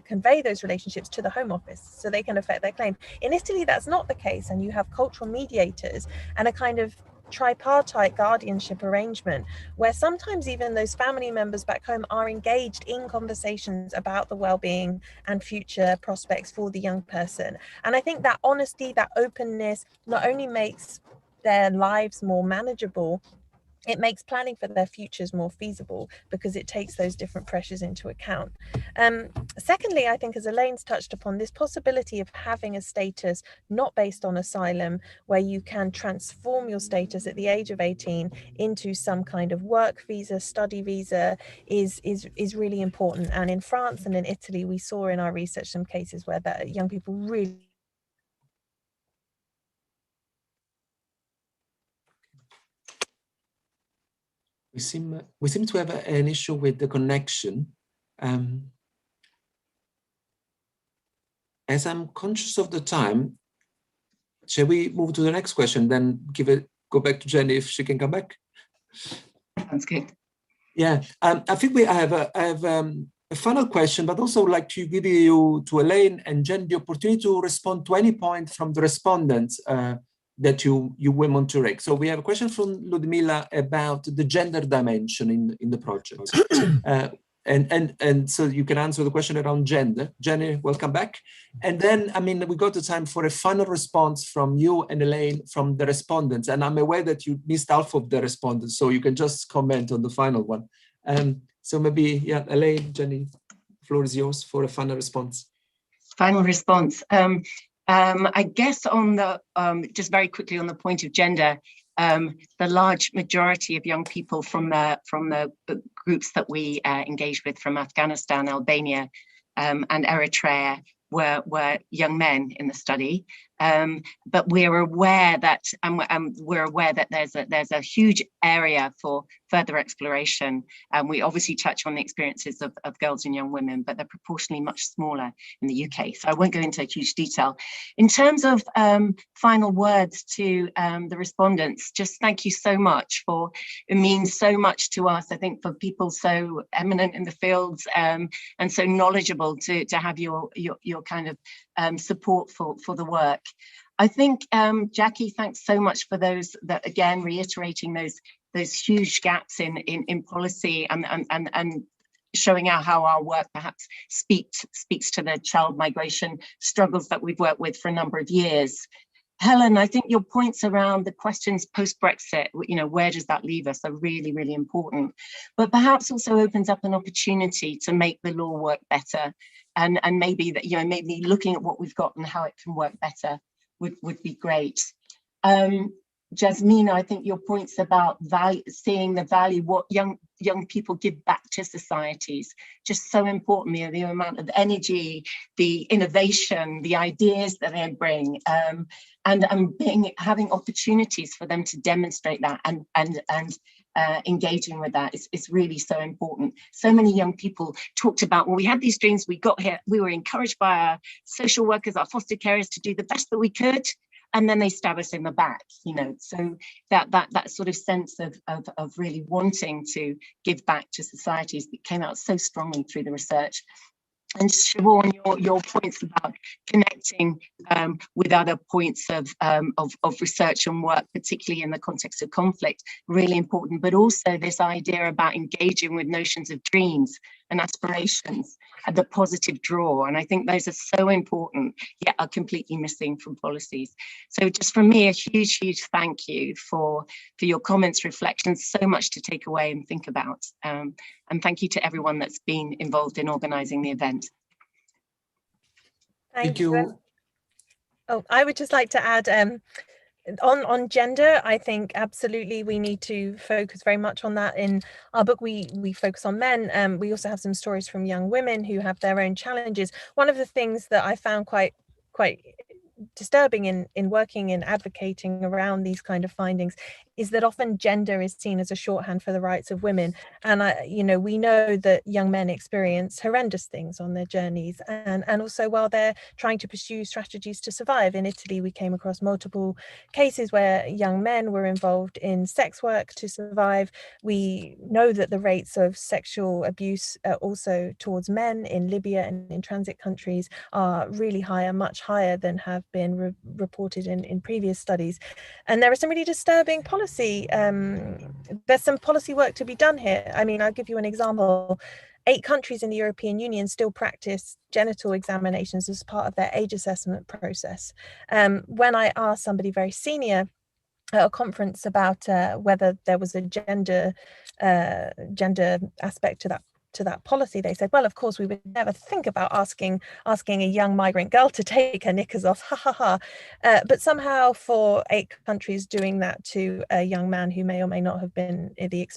convey those relationships to the Home Office so they can affect their claim. In Italy, that's not the case, and you have cultural mediators and a kind of tripartite guardianship arrangement where sometimes even those family members back home are engaged in conversations about the well-being and future prospects for the young person. And I think that honesty, that openness, not only makes their lives more manageable, it makes planning for their futures more feasible because it takes those different pressures into account. Secondly, I think, as Elaine's touched upon, this possibility of having a status not based on asylum, where you can transform your status at the age of 18 into some kind of work visa, study visa, is really important. And in France and in Italy, we saw in our research some cases where that young people really We seem to have an issue with the connection. As I'm conscious of the time, shall we move to the next question, then go back to Jenny if she can come back? Sounds good. Yeah, I think I have a final question, but also like to give you, to Elaine and Jen, the opportunity to respond to any point from the respondents that you want to raise. So we have a question from Ludmila about the gender dimension in the project. And so you can answer the question around gender. Jenny, welcome back. And then, we got the time for a final response from you and Elaine from the respondents. And I'm aware that you missed half of the respondents, so you can just comment on the final one. So maybe, yeah, Elaine, Jenny, the floor is yours for a final response. Final response. I guess on the, just very quickly on the point of gender, the large majority of young people from the groups that we engaged with from Afghanistan, Albania, and Eritrea were young men in the study. But we're aware that there's a huge area for further exploration. We obviously touch on the experiences of girls and young women, but they're proportionally much smaller in the UK. So I won't go into huge detail. In terms of final words to the respondents, just thank you so much for, it means so much to us, I think, for people so eminent in the fields and so knowledgeable to have your kind of support for the work. I think, Jackie, thanks so much for those, that again, reiterating those huge gaps in policy and showing out how our work perhaps speaks to the child migration struggles that we've worked with for a number of years. Helen, I think your points around the questions post-Brexit, you know, where does that leave us, are really, really important, but perhaps also opens up an opportunity to make the law work better, and maybe that, you know, maybe looking at what we've got and how it can work better would be great. Jasmina, I think your points about seeing the value, what young people give back to societies, just so important. You know, the amount of energy, the innovation, the ideas that they bring, and having opportunities for them to demonstrate that and engaging with that is really so important. So many young people talked about, well, we had these dreams, we got here, we were encouraged by our social workers, our foster carers to do the best that we could, and then they stab us in the back, you know. So that sort of sense of really wanting to give back to societies that came out so strongly through the research. And Siobhan, your points about connecting with other points of research and work, particularly in the context of conflict, really important. But also this idea about engaging with notions of dreams and aspirations and the positive draw. And I think those are so important, yet are completely missing from policies. So just from me, a huge, huge thank you for your comments, reflections, so much to take away and think about. And thank you to everyone that's been involved in organising the event. Thank you. Oh, I would just like to add, on gender, I think absolutely we need to focus very much on that. In our book, we focus on men. We also have some stories from young women who have their own challenges. One of the things that I found quite disturbing in working in advocating around these kind of findings is that often gender is seen as a shorthand for the rights of women. And we know that young men experience horrendous things on their journeys, and also while they're trying to pursue strategies to survive. In Italy, we came across multiple cases where young men were involved in sex work to survive. We know that the rates of sexual abuse also towards men in Libya and in transit countries are really higher, much higher than have been reported in previous studies. And there are some really disturbing policy. There's some policy work to be done here. I mean, I'll give you an example. 8 countries in the European Union still practice genital examinations as part of their age assessment process. When I asked somebody very senior at a conference about whether there was a gender aspect to that policy, they said, well, of course, we would never think about asking a young migrant girl to take her knickers off, ha ha ha. But somehow for 8 countries, doing that to a young man who may or may not have been the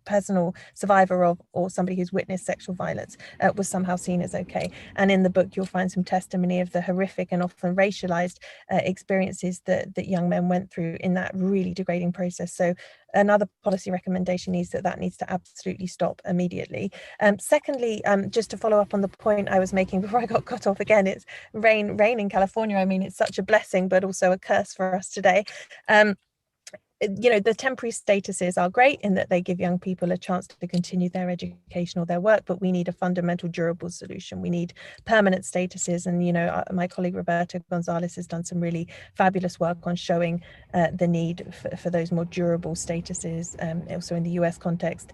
personal survivor of, or somebody who's witnessed sexual violence, was somehow seen as okay. And in the book, you'll find some testimony of the horrific and often racialized experiences that young men went through in that really degrading process. So another policy recommendation is that needs to absolutely stop immediately. Secondly, just to follow up on the point I was making before I got cut off again, it's rain in California. I mean, it's such a blessing, but also a curse for us today. The temporary statuses are great in that they give young people a chance to continue their education or their work, but we need a fundamental, durable solution. We need permanent statuses. And, my colleague Roberta Gonzalez has done some really fabulous work on showing the need for those more durable statuses, also in the US context.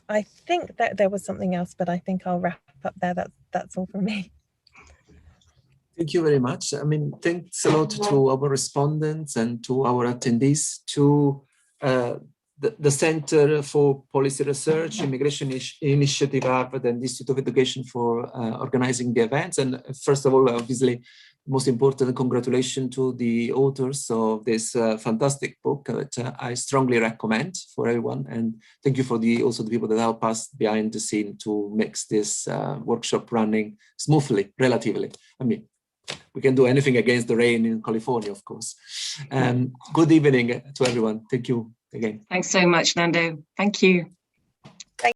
I think that there was something else, but I think I'll wrap up there. That's all from me. Thank you very much. I mean, thanks a lot to our respondents and to our attendees to the Center for Policy Research, Immigration Initiative, Harvard, and Institute of Education for organizing the events. And first of all, obviously, most important, congratulations to the authors of this fantastic book that I strongly recommend for everyone. And thank you for also the people that help us behind the scene to make this workshop running smoothly, relatively. I mean, we can do anything against the rain in California, of course. Good evening to everyone. Thank you again. Thanks so much, Nando. Thank you.